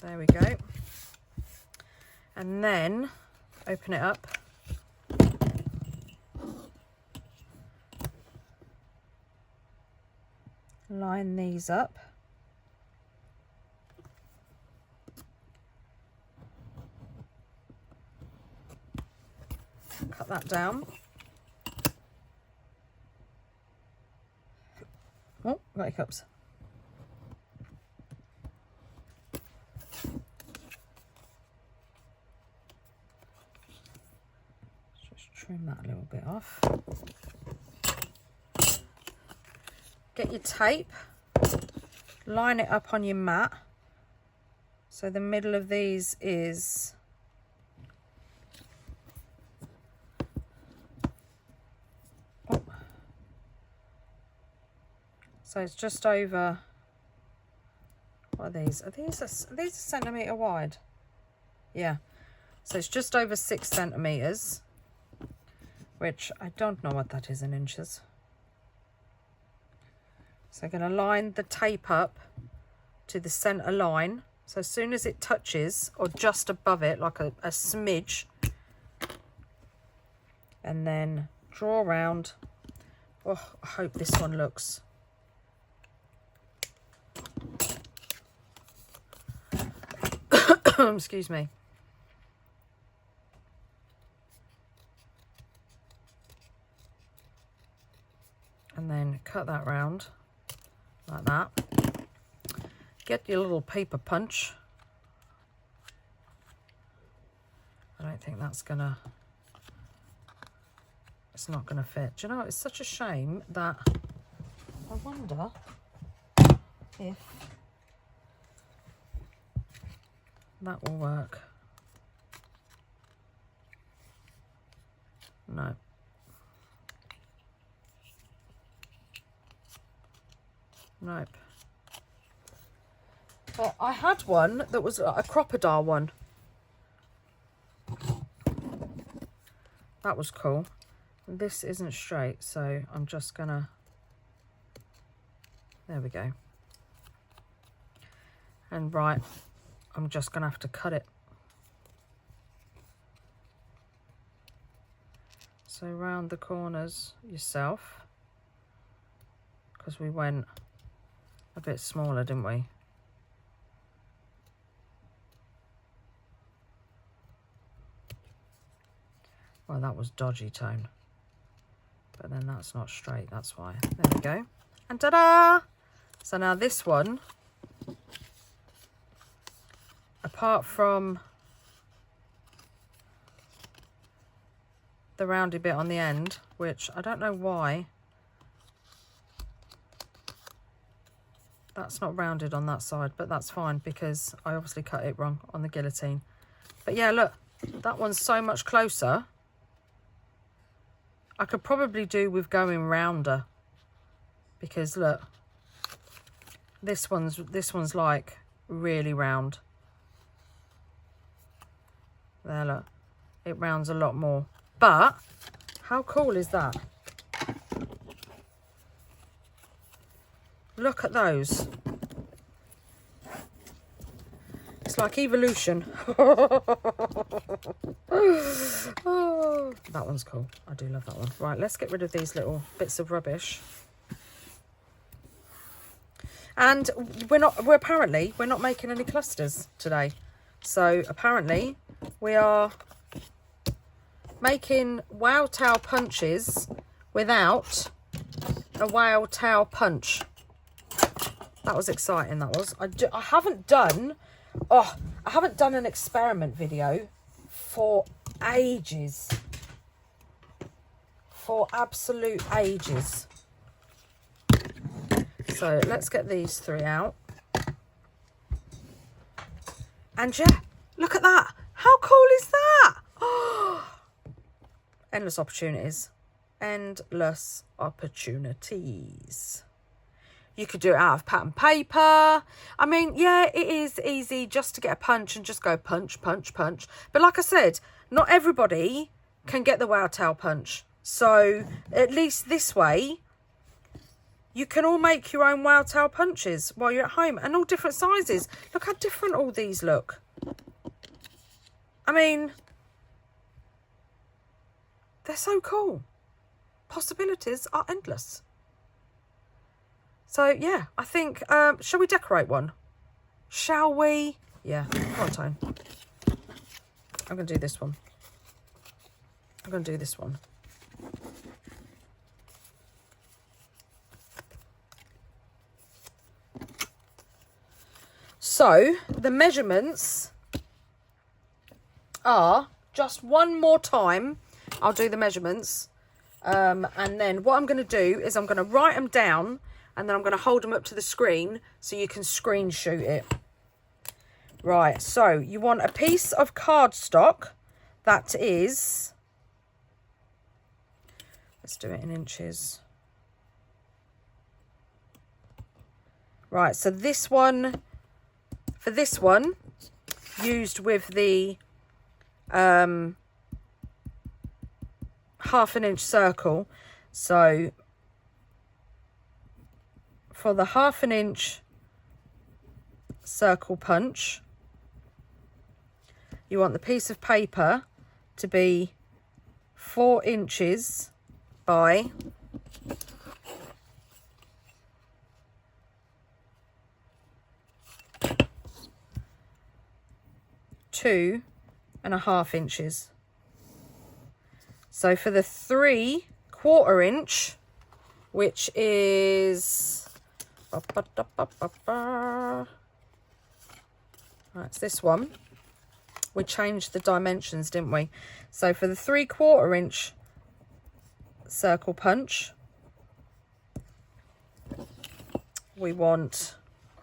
There we go. And then open it up. Line these up. Cut that down. Oh, got hiccups. Just trim that a little bit off. Get your tape, line it up on your mat. So the middle of these is So it's just over, what are these? Are these a centimetre wide? Yeah. So it's just over 6 centimetres, which I don't know what that is in inches. So I'm going to line the tape up to the centre line. So as soon as it touches, or just above it, like a smidge, and then draw around. Oh, I hope this one looks. Excuse me. And then cut that round like that. Get your little paper punch. I don't think that's gonna, it's not gonna fit. Do you know, it's such a shame that, I wonder if that will work. No. Nope. But I had one that was a crocodile one. That was cool. This isn't straight, so I'm just gonna, there we go. And right, I'm just gonna have to cut it. So round the corners yourself, because we went a bit smaller, didn't we? Well, that was dodgy tone, but then that's not straight, that's why. There we go. And ta-da! So now this one, apart from the roundy bit on the end, which I don't know why that's not rounded on that side, but that's fine because I obviously cut it wrong on the guillotine. But yeah, look, that one's so much closer. I could probably do with going rounder, because look, this one's like really round. There, look, it rounds a lot more. But how cool is that? Look at those. It's like evolution. Oh, that one's cool. I do love that one. Right, let's get rid of these little bits of rubbish. And we're not making any clusters today. So apparently we are making wow towel punches without a wow towel punch. That was exciting, that was. I haven't done an experiment video for ages. For absolute ages. So let's get these 3 out. And yeah, look at that. How cool is that? Oh, endless opportunities. Endless opportunities. You could do it out of pattern paper. I mean, yeah, it is easy just to get a punch and just go punch, punch, punch. But like I said, not everybody can get the wow towel punch. So at least this way, you can all make your own wow towel punches while you're at home, and all different sizes. Look how different all these look. I mean, they're so cool. Possibilities are endless. So yeah, I think, shall we decorate one? Shall we? Yeah, come on, Tone. I'm going to do this one. I'm going to do this one. So the measurements are, just one more time, I'll do the measurements. And then what I'm going to do is I'm going to write them down, and then I'm going to hold them up to the screen so you can screenshot it. Right, so you want a piece of cardstock that is, let's do it in inches. Right, so this one, for this one, used with the 1/2 inch circle. So for the 1/2 inch circle punch, you want the piece of paper to be 4 inches by 2.5 inches. So for the 3/4 inch, which is that's this one, we changed the dimensions, didn't we? So for the 3/4 inch circle punch, we want,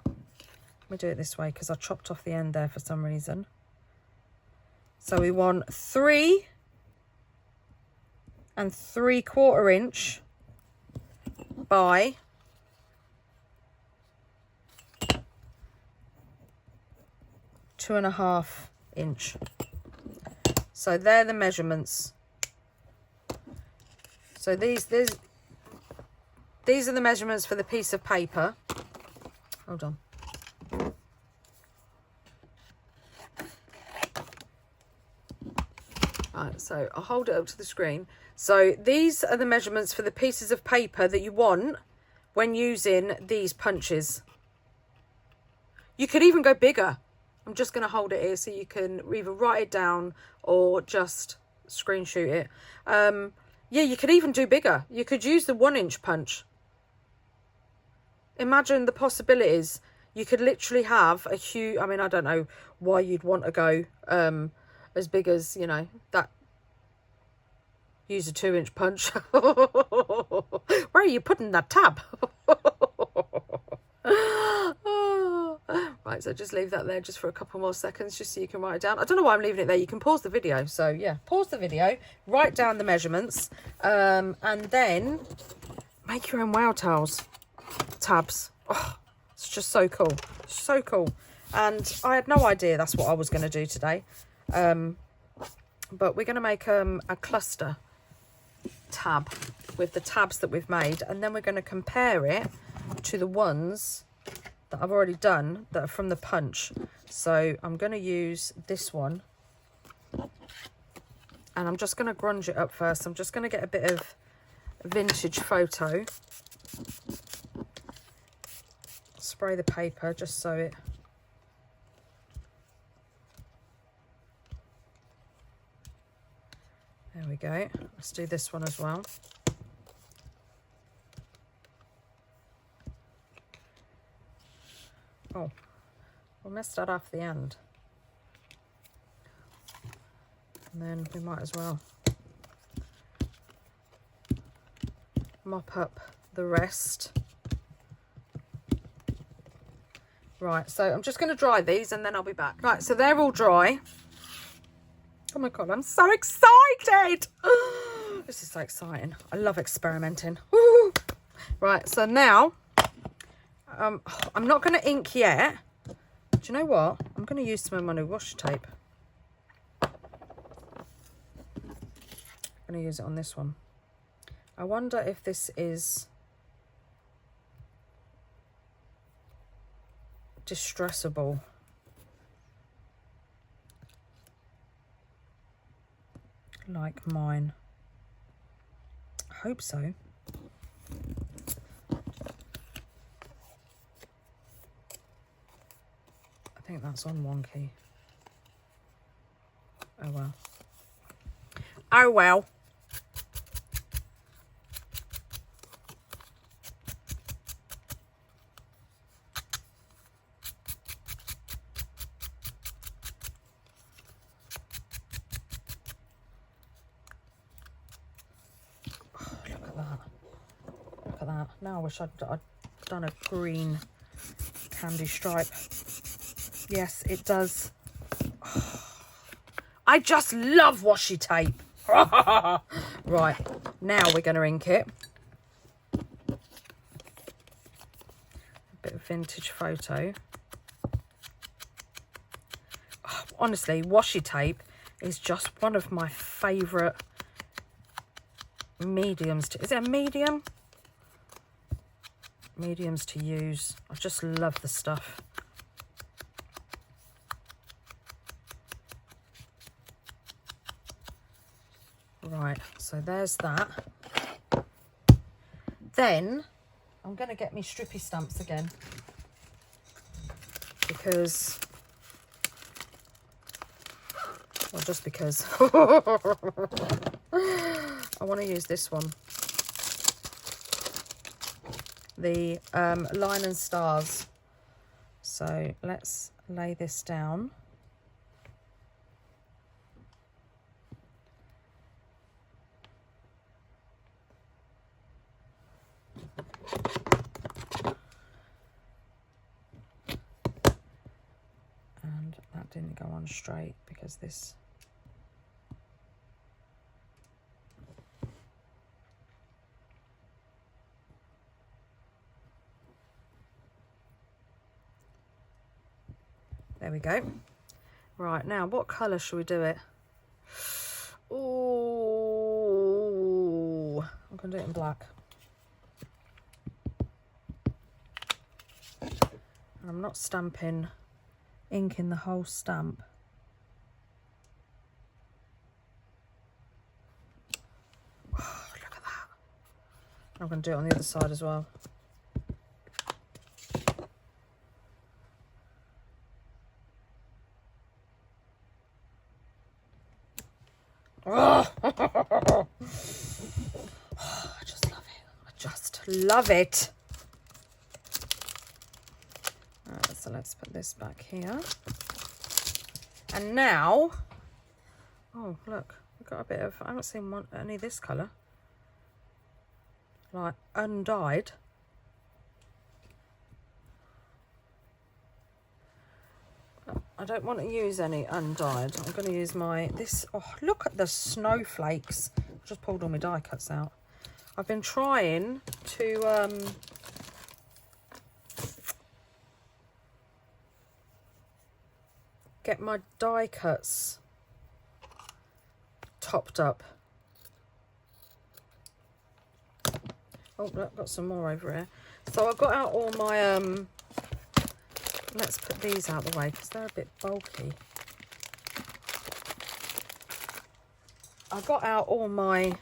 let me do it this way because I chopped off the end there for some reason. So we want 3 3/4 inch by 2.5 inch. So they're the measurements. So these are the measurements for the piece of paper. Hold on. Right, so I'll hold it up to the screen. So these are the measurements for the pieces of paper that you want when using these punches. You could even go bigger. I'm just going to hold it here so you can either write it down or just screenshot it. Yeah, you could even do bigger. You could use the 1 inch punch. Imagine the possibilities. You could literally have a huge, I mean, I don't know why you'd want to go as big as, you know, that. Use a 2 inch punch. Where are you putting that tab? Right, so just leave that there just for a couple more seconds just so you can write it down. I don't know why I'm leaving it there. You can pause the video. So yeah, pause the video, write down the measurements, and then make your own wow tabs. Oh, it's just so cool. So cool. And I had no idea that's what I was going to do today. But we're going to make a cluster tab with the tabs that we've made, and then we're going to compare it to the ones that I've already done that are from the punch. So I'm going to use this one, and I'm just going to grunge it up first. I'm just going to get a bit of vintage photo, spray the paper just so it, there we go. Let's do this one as well. Oh, we messed that off the end. And then we might as well mop up the rest. Right, so I'm just going to dry these and then I'll be back. Right, so they're all dry. Oh my God, I'm so excited. This is so exciting. I love experimenting. Woo! Right, so now, I'm not going to ink yet. Do you know what? I'm going to use some of my new washi tape. I'm going to use it on this one. I wonder if this is distressable. Like mine. I hope so. I think that's on wonky. Oh well. Oh well. Now I wish I'd done a green candy stripe. Yes, it does. Oh, I just love washi tape. Right, now we're going to ink it. A bit of vintage photo. Oh, honestly, washi tape is just one of my favourite mediums. Is it a medium? Mediums to use. I just love the stuff. Right, so there's that. Then I'm going to get me strippy stamps again, because, well, just because I want to use this one, the Line and Stars. So let's lay this down. And that didn't go on straight because this, there we go. Right, now what colour should we do it? Oh, I'm going to do it in black. And I'm not stamping ink in the whole stamp. Oh, look at that. I'm going to do it on the other side as well. Oh. Oh, I just love it. I just love it. Right, so let's put this back here. And now, oh look, we've got a bit of, I haven't seen any of this colour, like undyed. I don't want to use any undyed. I'm going to use this, oh look at the snowflakes. I just pulled all my die cuts out. I've been trying to get my die cuts topped up. Oh look, got some more over here. So I got out all my let's put these out the way because they're a bit bulky. I got out all my,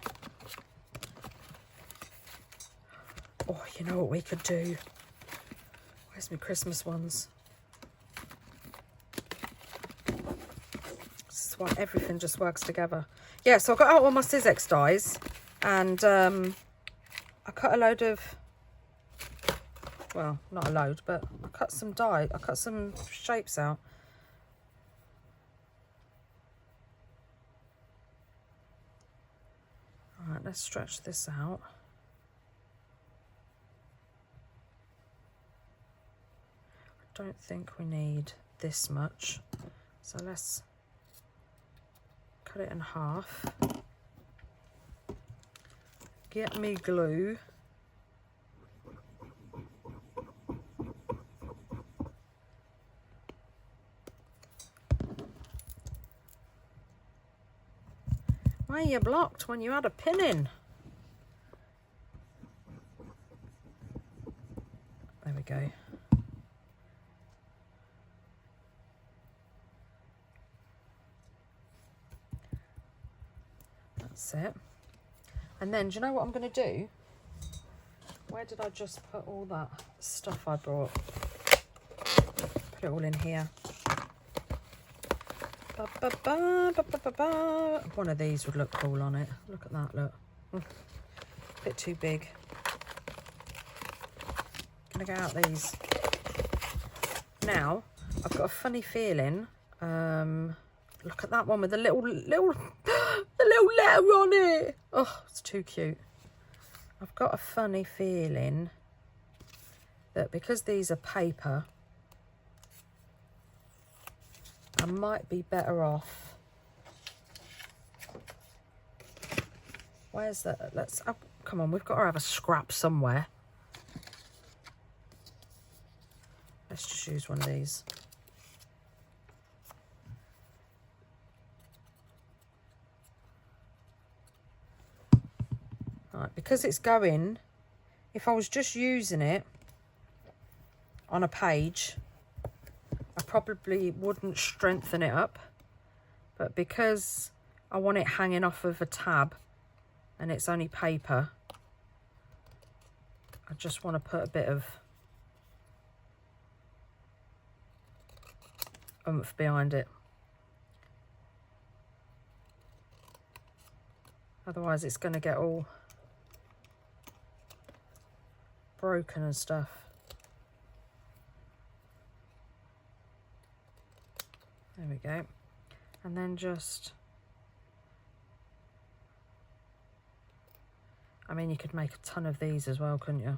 oh, you know what we could do? Where's my Christmas ones? This is why everything just works together. Yeah, so I got out all my Sizex dies, and I cut a load of, well, not a load, but I cut some die, I cut some shapes out. All right, let's stretch this out. I don't think we need this much, so let's cut it in half. Get me glue. Why are you blocked when you had a pin in? There we go. That's it. And then, do you know what I'm going to do? Where did I just put all that stuff I brought? Put it all in here. One of these would look cool on it. Look at that, look. A bit too big. Gonna get out these. Now, I've got a funny feeling. Look at that one with the little letter on it. Oh, it's too cute. I've got a funny feeling that because these are paper, I might be better off. Where's that? Let's, oh, come on, we've got to have a scrap somewhere. Let's just use one of these. Right, because it's going, if I was just using it on a page, I probably wouldn't strengthen it up. But because I want it hanging off of a tab and it's only paper, I just want to put a bit of oomph behind it. Otherwise it's going to get all broken and stuff. There we go. And then just, I mean, you could make a ton of these as well, couldn't you?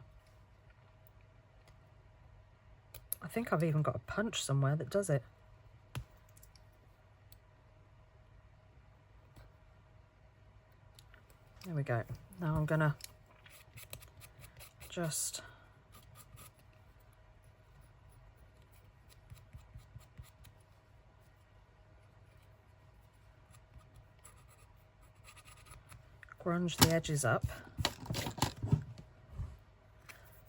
I think I've even got a punch somewhere that does it. There we go. Now I'm gonna just grunge the edges up.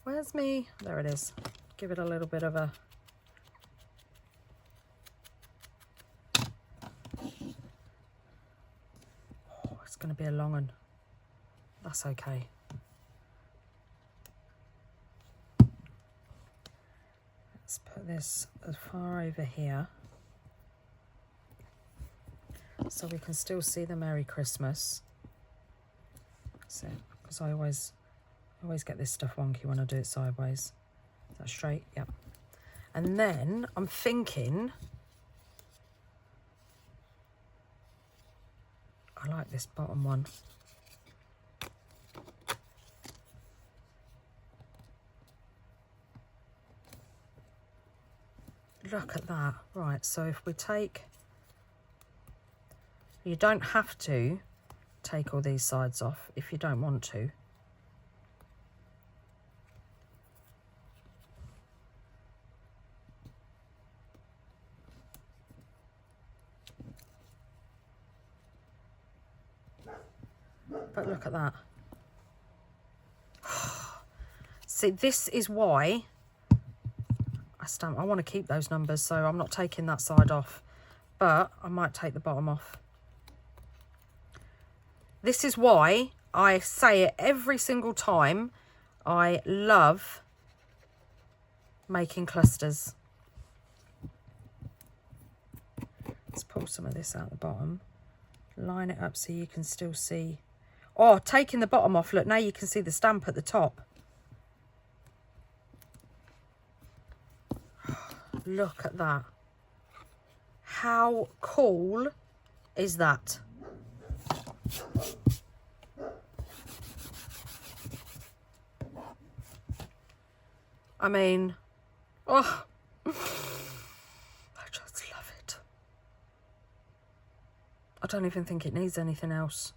Where's me? There it is. Give it a little bit of a it's going to be a long one. That's okay. Let's put this as far over here so we can still see the Merry Christmas. That's it, because I always get this stuff wonky when I do it sideways. Is that straight? Yep. And then I'm thinking, I like this bottom one. Look at that. Right, so if we take, you don't have to take all these sides off if you don't want to. But look at that. See, this is why I want to keep those numbers, so I'm not taking that side off, but I might take the bottom off. This is why I say it every single time. I love making clusters. Let's pull some of this out the bottom. Line it up so you can still see. Oh, taking the bottom off, look, now you can see the stamp at the top. Look at that. How cool is that? I mean, oh, I just love it. I don't even think it needs anything else.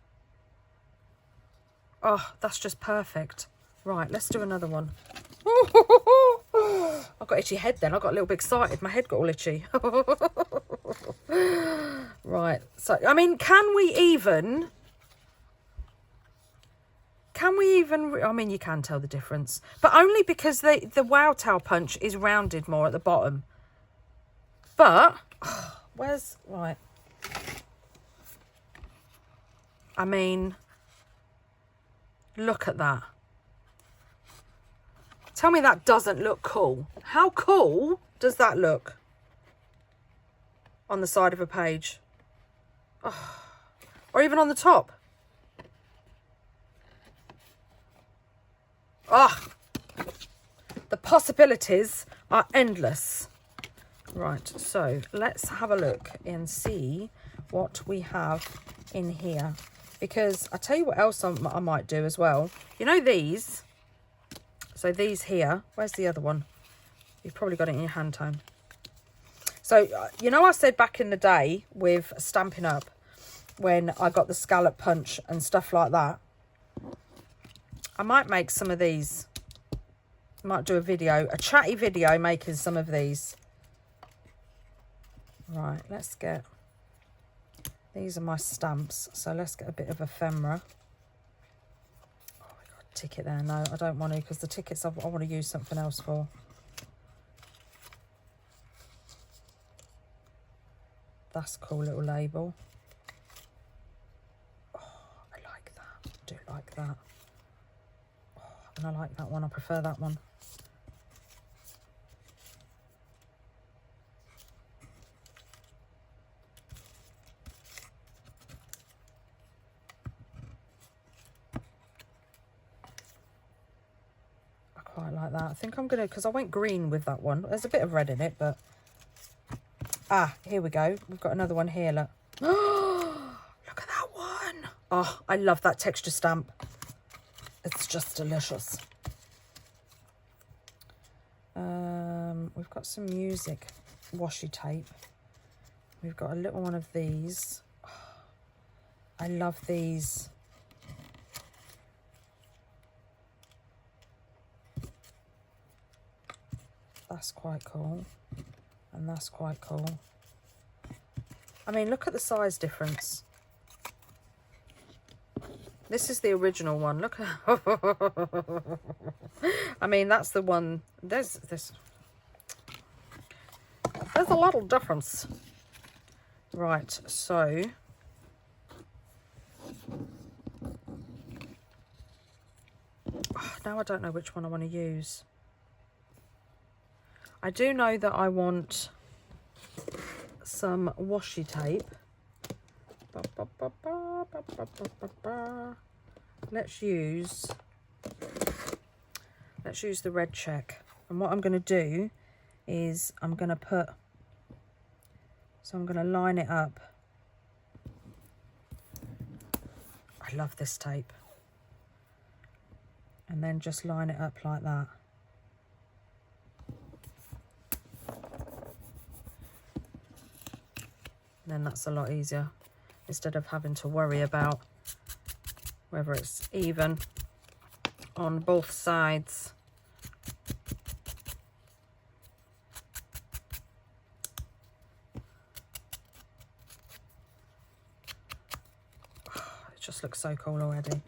Oh, that's just perfect. Right, let's do another one. I got itchy head then. I got a little bit excited. My head got all itchy. Right. So, I mean, can we even, I mean, you can tell the difference. But only because the Wow Towel punch is rounded more at the bottom. But, where's, right. I mean, look at that. Tell me that doesn't look cool. How cool does that look on the side of a page? Oh. Or even on the top. Oh. The possibilities are endless. Right, so let's have a look and see what we have in here. Because I tell you what else I might do as well. You know these? So these here, where's the other one? You've probably got it in your hand, Tone. So, you know I said back in the day with Stampin' Up, when I got the scallop punch and stuff like that, I might make some of these Might do a chatty video making some of these. Right, let's get, these are my stamps, so let's get a bit of ephemera. Oh, I got a ticket there. No, I don't want to, because the tickets I want to use something else for. That's a cool little label. Oh, I like that. I do like that. Oh, and I like that one. I prefer that one. Quite like that. I think I'm gonna, because I went green with that one. There's a bit of red in it, but here we go. We've got another one here. Look. Look at that one. Oh, I love that texture stamp. It's just delicious. We've got some music washi tape. We've got a little one of these. Oh, I love these. That's quite cool, and that's quite cool. I mean, look at the size difference. This is the original one. Look at I mean, that's the one. There's a little difference. Right, so now I don't know which one I want to use. I do know that I want some washi tape. Let's use the red check. And what I'm going to do is I'm going to line it up. I love this tape. And then just line it up like that. Then that's a lot easier, instead of having to worry about whether it's even on both sides. Oh, it just looks so cool already.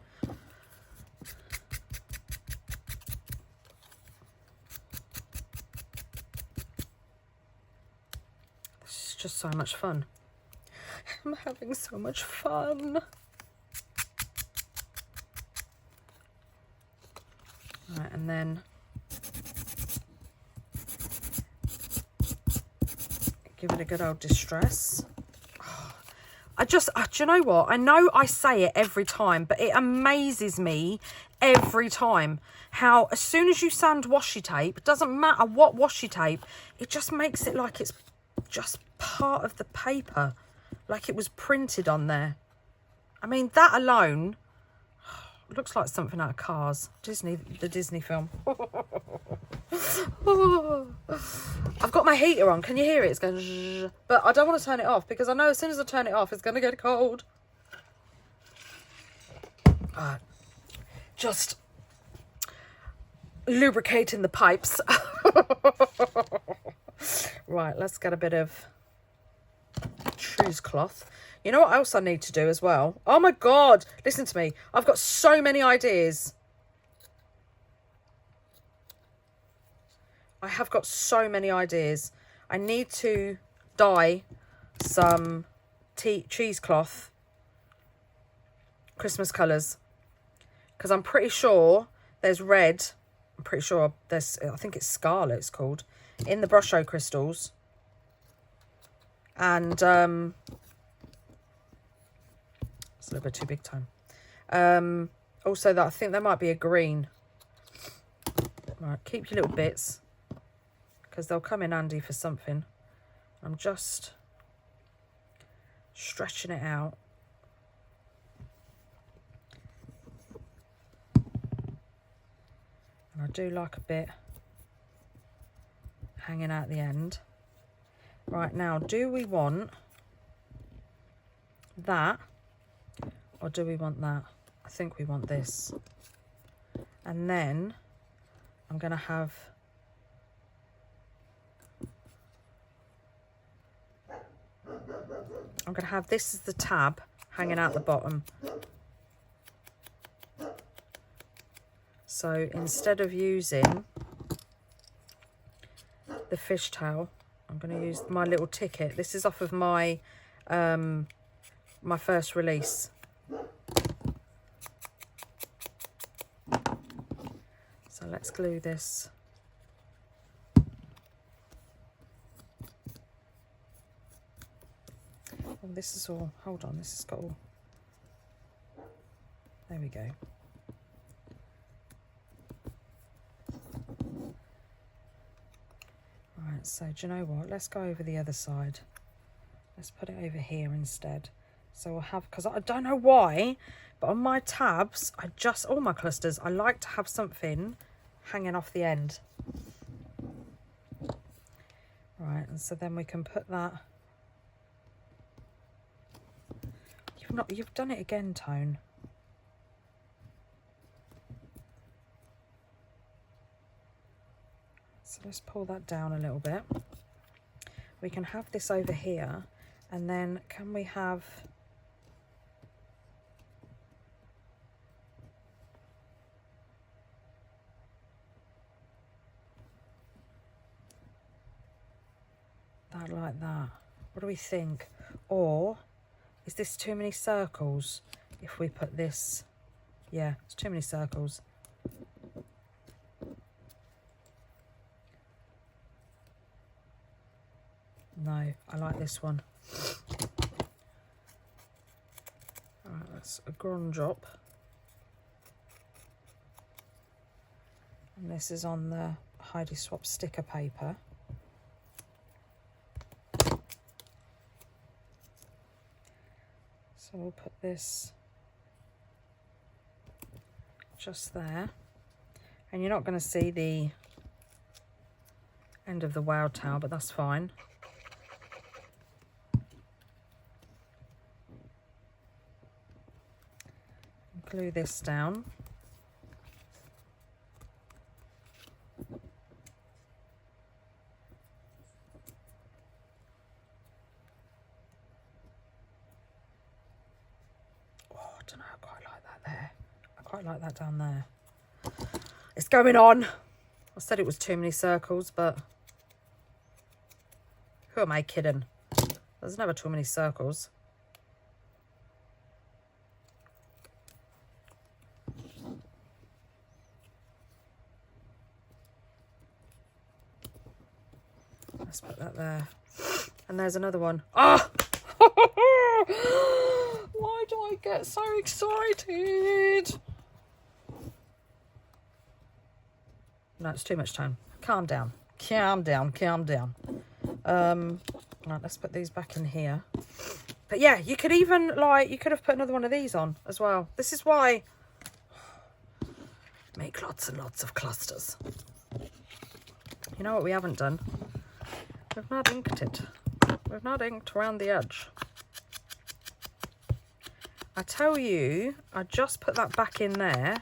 This is just so much fun. I'm having so much fun. Right, and then give it a good old distress. Oh, do you know what? I know I say it every time, but it amazes me every time how as soon as you sand washi tape, it doesn't matter what washi tape, it just makes it like it's just part of the paper. Like it was printed on there. I mean, that alone looks like something out of Cars. The Disney film. I've got my heater on. Can you hear it? It's going zzz, but I don't want to turn it off because I know as soon as I turn it off, it's going to get cold. Just lubricating the pipes. Right, let's get a bit of cheesecloth. You know what else I need to do as well? Oh my God, listen to me. I've got so many ideas. I have got so many ideas. I need to dye some cheesecloth Christmas colours, because I'm pretty sure there's red. I'm pretty sure there's, I think it's scarlet it's called, in the Brusho crystals. And it's a little bit too big time. Also, that I think there might be a green. Right, keep your little bits because they'll come in handy for something. I'm just stretching it out. And I do like a bit hanging out the end. Right, now, do we want that or do we want that? I think we want this. And then I'm going to have this as the tab hanging out the bottom. So instead of using the fishtail, I'm going to use my little ticket. This is off of my my first release. So let's glue this. Oh, this is all, hold on, this has got all, there we go. Right, so do you know what, let's go over the other side. Let's put it over here instead. So we'll have, because I don't know why, but on my tabs, all my clusters, I like to have something hanging off the end. Right, and so then we can put that. You've done it again, Tone. So let's pull that down a little bit. We can have this over here, and then can we have that like that? What do we think? Or is this too many circles if we put this? Yeah, it's too many circles. No, I like this one. Alright, that's a grunge drop. And this is on the Heidi Swap sticker paper. So we'll put this just there. And you're not going to see the end of the wow towel, but that's fine. Glue this down. Oh, I don't know, I quite like that there. I quite like that down there. It's going on. I said it was too many circles, but who am I kidding? There's never too many circles. Let's put that there. And there's another one. Oh! Why do I get so excited? No, it's too much time. Calm down. Calm down. Calm down. Right, let's put these back in here. But yeah, you could even, like, you could have put another one of these on as well. This is why make lots and lots of clusters. You know what we haven't done? We've not inked it. We've not inked around the edge. I tell you, I just put that back in there.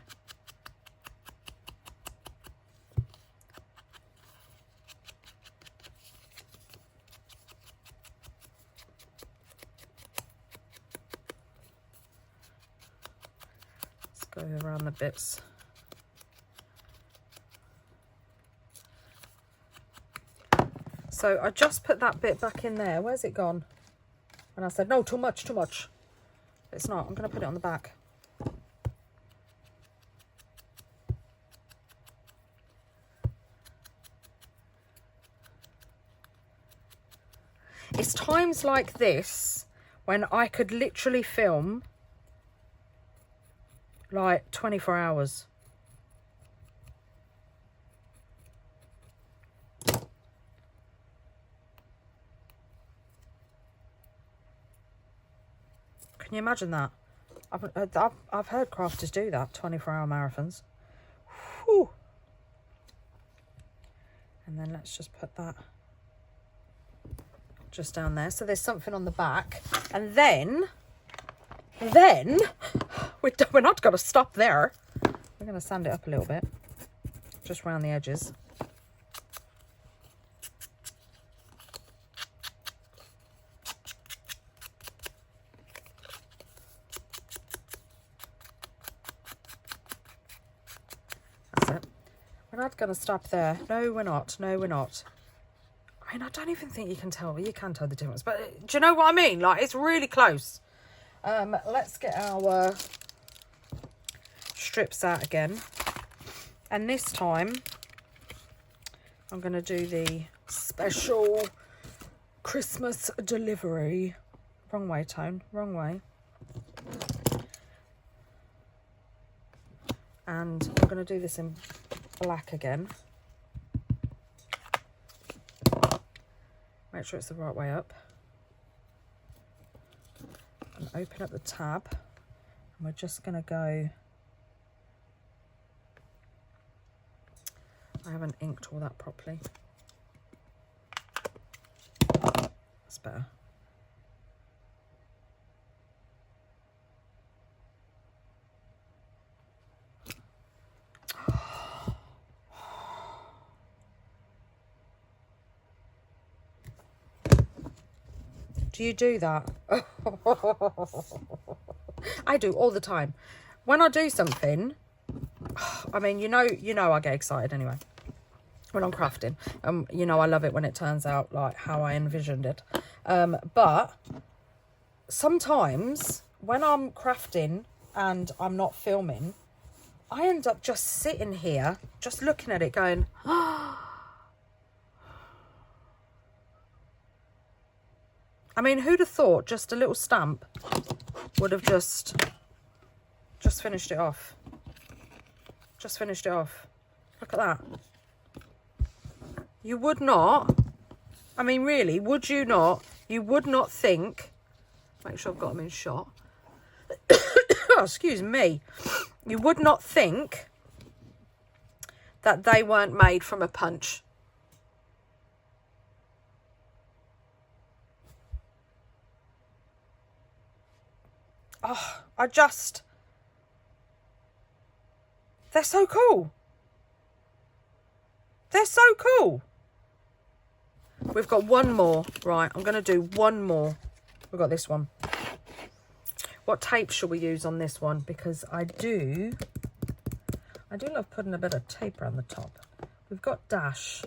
Let's go around the bits. So I just put that bit back in there. Where's it gone? And I said, no, too much, too much. It's not. I'm going to put it on the back. It's times like this when I could literally film like 24 hours. Can you imagine that? I've heard crafters do that, 24-hour marathons. Whew. And then let's just put that just down there. So there's something on the back. And then we're not going to stop there. We're going to sand it up a little bit. just round the edges. That's it. We're not going to stop there. No, we're not. No, we're not. I mean, I don't even think you can tell. You can tell the difference. But do you know what I mean? Like, it's really close. Let's get our strips out again. And this time, I'm going to do the special Christmas delivery. Wrong way, Tone. Wrong way. And I'm going to do this in black again. Make sure it's the right way up. And open up the tab. And we're just going to go... I haven't inked all that properly. That's better. Do you do that? I do all the time. When I do something, I mean, you know I get excited anyway when I'm crafting. You know, I love it when it turns out like how I envisioned it. But sometimes when I'm crafting and I'm not filming, I end up just sitting here, just looking at it going, I mean, who'd have thought just a little stamp would have just finished it off. Just finished it off. Look at that. You would not, I mean, really, would you not? You would not think, make sure I've got them in shot. Oh, excuse me. You would not think that they weren't made from a punch. Oh, they're so cool. They're so cool. We've got one more. Right, I'm going to do one more. We've got this one. What tape shall we use on this one? Because I do love putting a bit of tape around the top. We've got Dash.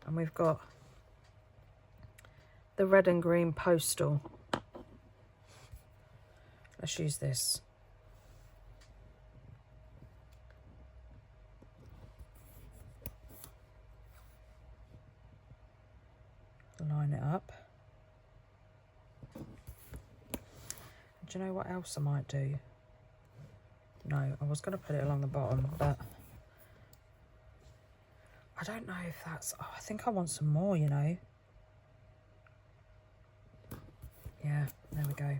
And we've got the red and green postal. Let's use this. Line it up. Do you know what else I might do? No, I was going to put it along the bottom, but I don't know if that's... Oh, I think I want some more, you know. Yeah, there we go.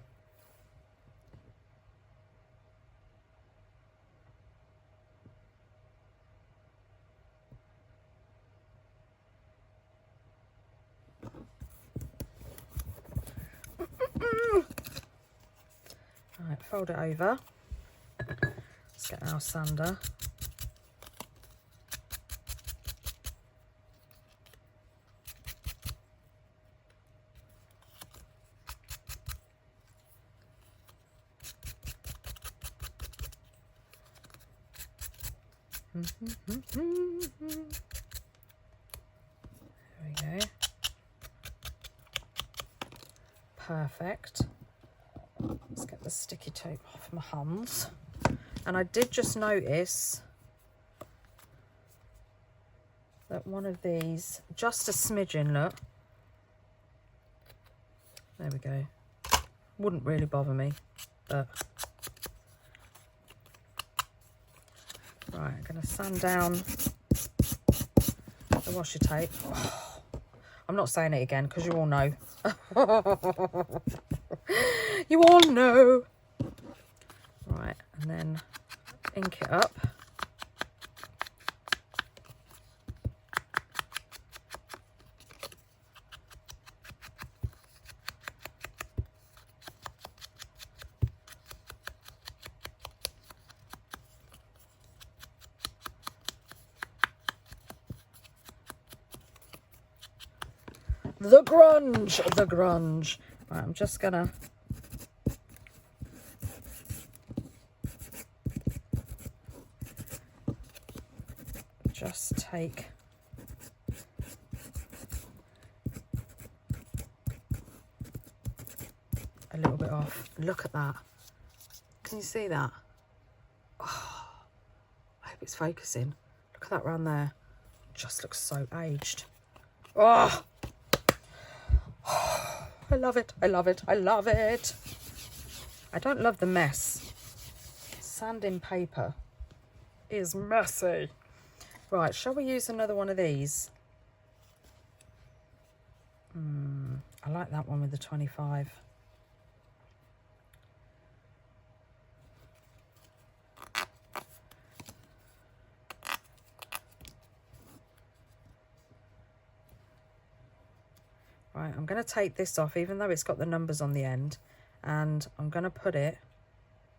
Right, fold it over. Let's get our sander. There we go. Perfect. Let's get the sticky tape off my hands. And I did just notice that one of these, just a smidgen, look. There we go. Wouldn't really bother me, but... Right, I'm going to sand down the washi tape. Oh, I'm not saying it again because you all know. You all know. Right, and then ink it up. The grunge. The grunge. Right, I'm just going to... just take... a little bit off. Look at that. Can you see that? Oh, I hope it's focusing. Look at that round there. Just looks so aged. Oh, I love it. I love it. I love it. I don't love the mess. Sanding paper is messy. Right, shall we use another one of these? I like that one with the 25. Right, I'm going to take this off, even though it's got the numbers on the end, and I'm going to put it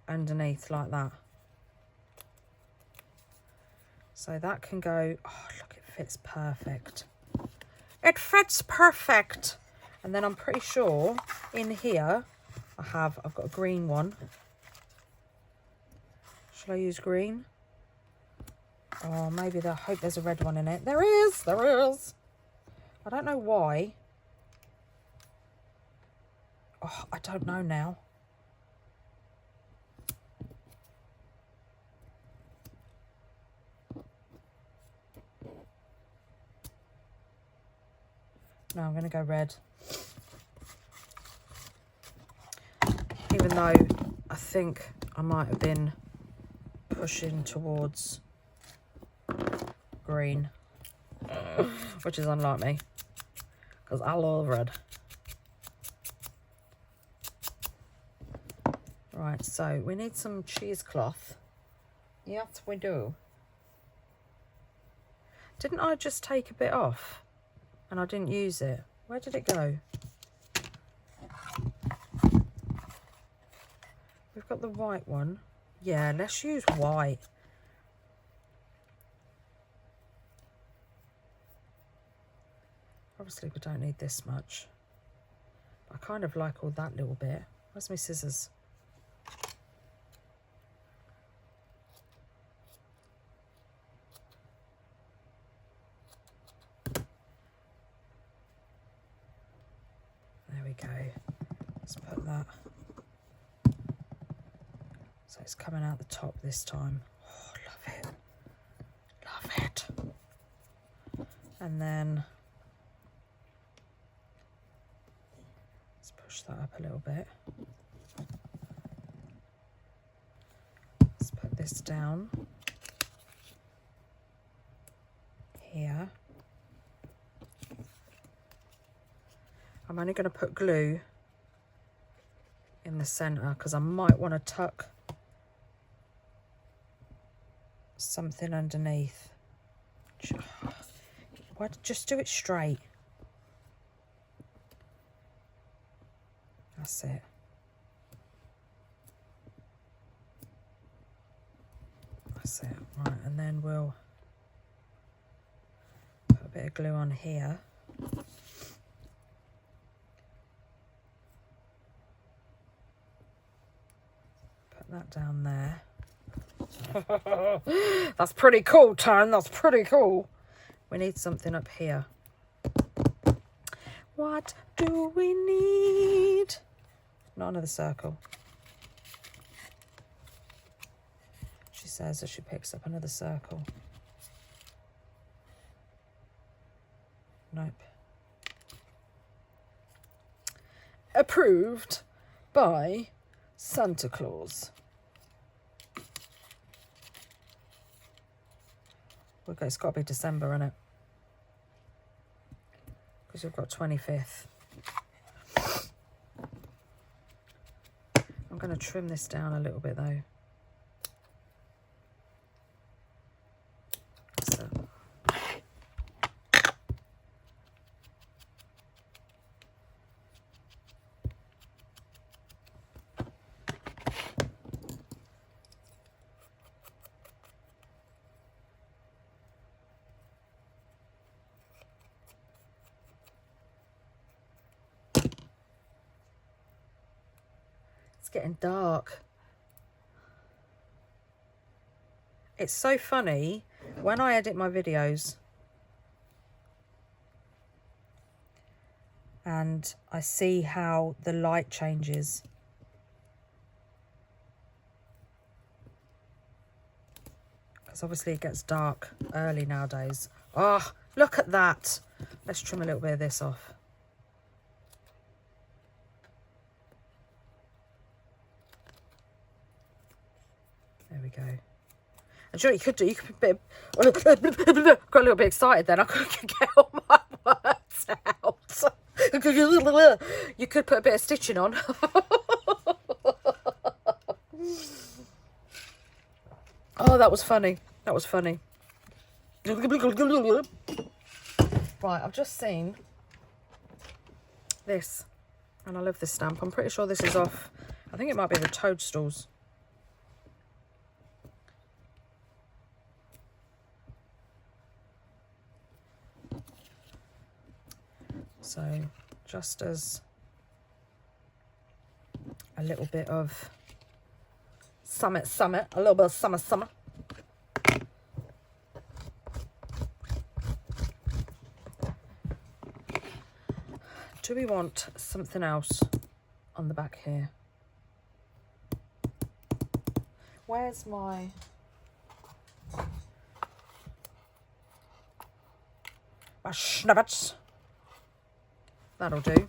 underneath like that. So that can go, oh, look, it fits perfect. It fits perfect. And then I'm pretty sure in here I've got a green one. Shall I use green? Oh, maybe I hope there's a red one in it. There is, there is. I don't know why. Oh, I don't know now. No, I'm going to go red. Even though I think I might have been pushing towards green, which is unlike me, because I love red. Right, so we need some cheesecloth. Yes, we do. Didn't I just take a bit off and I didn't use it? Where did it go? We've got the white one. Yeah, let's use white. Obviously, we don't need this much. I kind of like all that little bit. Where's my scissors? There we go. Let's put that. So it's coming out the top this time. Oh, love it. Love it. And then let's push that up a little bit. Let's put this down here. I'm only going to put glue in the centre because I might want to tuck something underneath. Just do it straight. That's it. That's it. Right, and then we'll put a bit of glue on here. Put that down there. That's pretty cool, Tone. That's pretty cool. We need something up here. What do we need? Not another circle. She says as she picks up another circle. Nope. Approved by Santa Claus. Okay, it's got to be December, isn't it? Because we've got 25th. I'm going to trim this down a little bit though. So. getting dark. It's so funny when I edit my videos and I see how the light changes. Because obviously it gets dark early nowadays. Oh, look at that. Let's trim a little bit of this off. There we go. And sure, you could do, you could be a bit, got a little bit excited then. I couldn't get all my words out. You could put a bit of stitching on. Oh, that was funny. That was funny. Right, I've just seen this. And I love this stamp. I'm pretty sure this is off. I think it might be the Toadstools. So just as a little bit of summit, a little bit of summer. Do we want something else on the back here? Where's my... schnabbits? That'll do.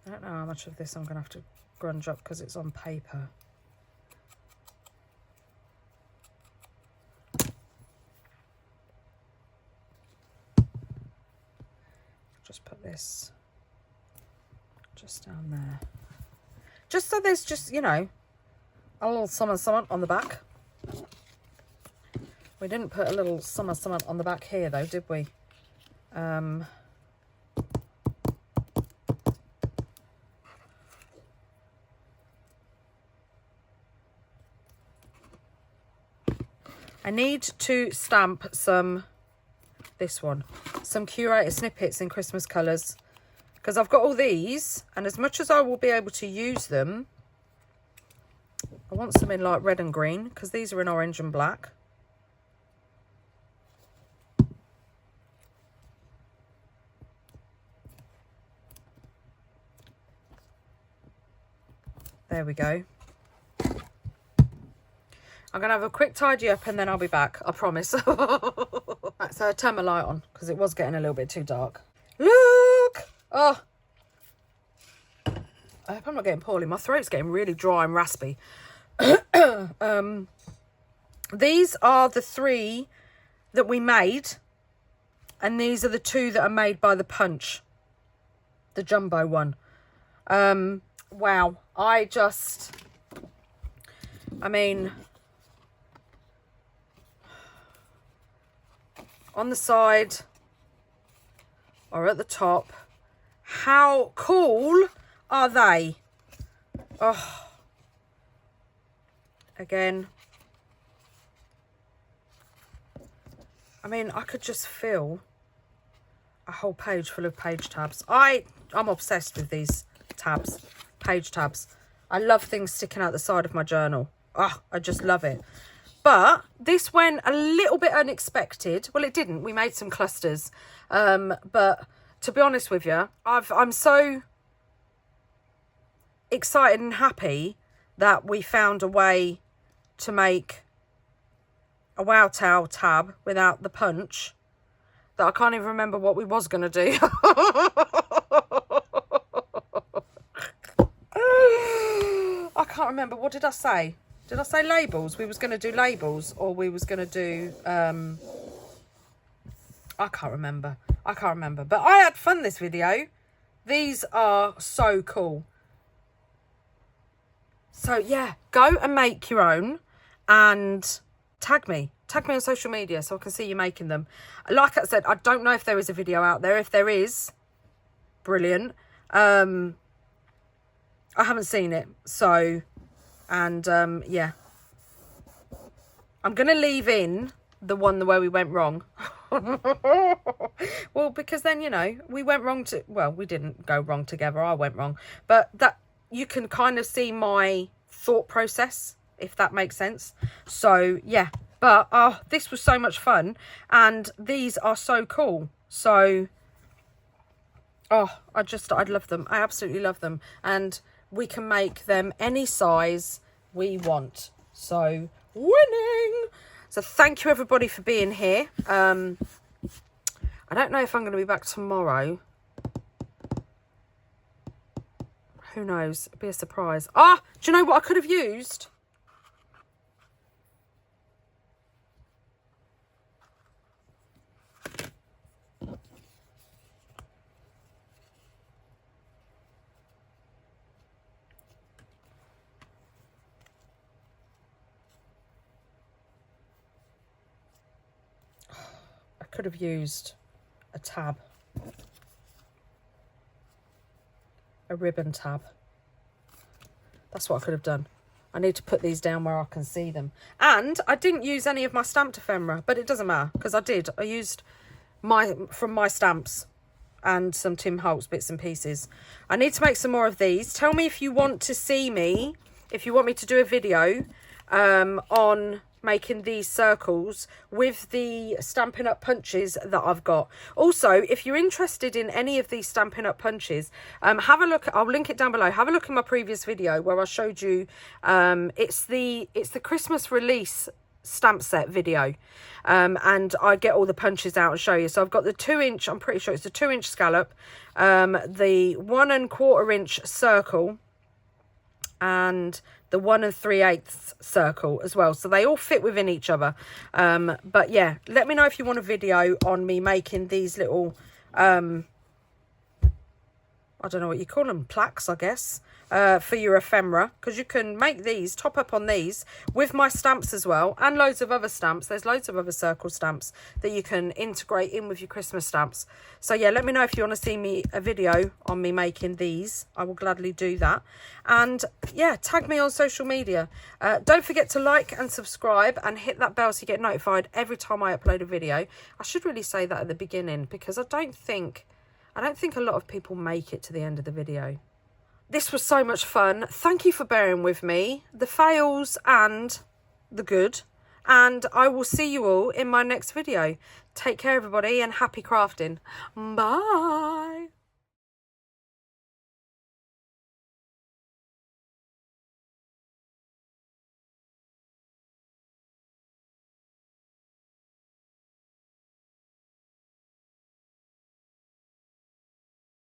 I don't know how much of this I'm going to have to grunge up because it's on paper. Just put this just down there. Just so there's just, you know, a little summer on the back. We didn't put a little summer on the back here though, did we? I need to stamp some, this one, some curator snippets in Christmas colours, because I've got all these, and as much as I will be able to use them, I want some in like red and green, because these are in orange and black. There we go. I'm going to have a quick tidy up and then I'll be back, I promise. Right, so I turned my light on because it was getting a little bit too dark. Look! Oh! I hope I'm not getting poorly. My throat's getting really dry and raspy. These are the 3 that we made. And these are the 2 that are made by the Punch. The jumbo one. Wow. I mean... on the side or at the top, how cool are they? Oh, again, I mean, I could just fill a whole page full of page tabs. I'm obsessed with these tabs, page tabs. I love things sticking out the side of my journal. Oh, I just love it. But this went a little bit unexpected. Well, it didn't. We made some clusters. But to be honest with you, I'm so excited and happy that we found a way to make a Wow Towel tab without the Punch that I can't even remember what we was going to do. I can't remember. What did I say? Did I say labels? We was going to do labels, or we was going to do... I can't remember. But I had fun this video. These are so cool. So, yeah. Go and make your own. And tag me. Tag me on social media so I can see you making them. Like I said, I don't know if there is a video out there. If there is, brilliant. I haven't seen it. So... and yeah, I'm going to leave in the one where we went wrong. Well, because then, you know, we went wrong well, we didn't go wrong together, I went wrong, but that you can kind of see my thought process, if that makes sense. So yeah, but this was so much fun, and these are so cool. So I love them. I absolutely love them, and we can make them any size we want. So winning. So thank you everybody for being here. I don't know if I'm going to be back tomorrow. Who knows? It'll be a surprise. Do you know what I could have used? I could have used a tab. A ribbon tab. That's what I could have done. I need to put these down where I can see them. And I didn't use any of my stamped ephemera, but it doesn't matter because I did. I used from my stamps and some Tim Holtz bits and pieces. I need to make some more of these. Tell me if you want to see me, if you want me to do a video on making these circles with the Stampin' Up punches that I've got. Also, if you're interested in any of these Stampin' Up punches, have a look. I'll link it down below. Have a look in my previous video where I showed you it's the Christmas release stamp set video, and I get all the punches out and show you. So I've got the 2-inch, I'm pretty sure it's the 2-inch scallop, the 1 1/4 inch circle, and the 1 3/8 circle as well. So they all fit within each other. But yeah, let me know if you want a video on me making these little I don't know what you call them, plaques, I guess, for your ephemera, because you can make these, top up on these with my stamps as well, and loads of other stamps. There's loads of other circle stamps that you can integrate in with your Christmas stamps. So yeah, let me know if you want to see a video on me making these. I will gladly do that. And yeah, tag me on social media. Don't forget to like and subscribe and hit that bell so you get notified every time I upload a video. I should really say that at the beginning, because I don't think a lot of people make it to the end of the video. This was so much fun. Thank you for bearing with me, the fails and the good. And I will see you all in my next video. Take care, everybody, and happy crafting. Bye.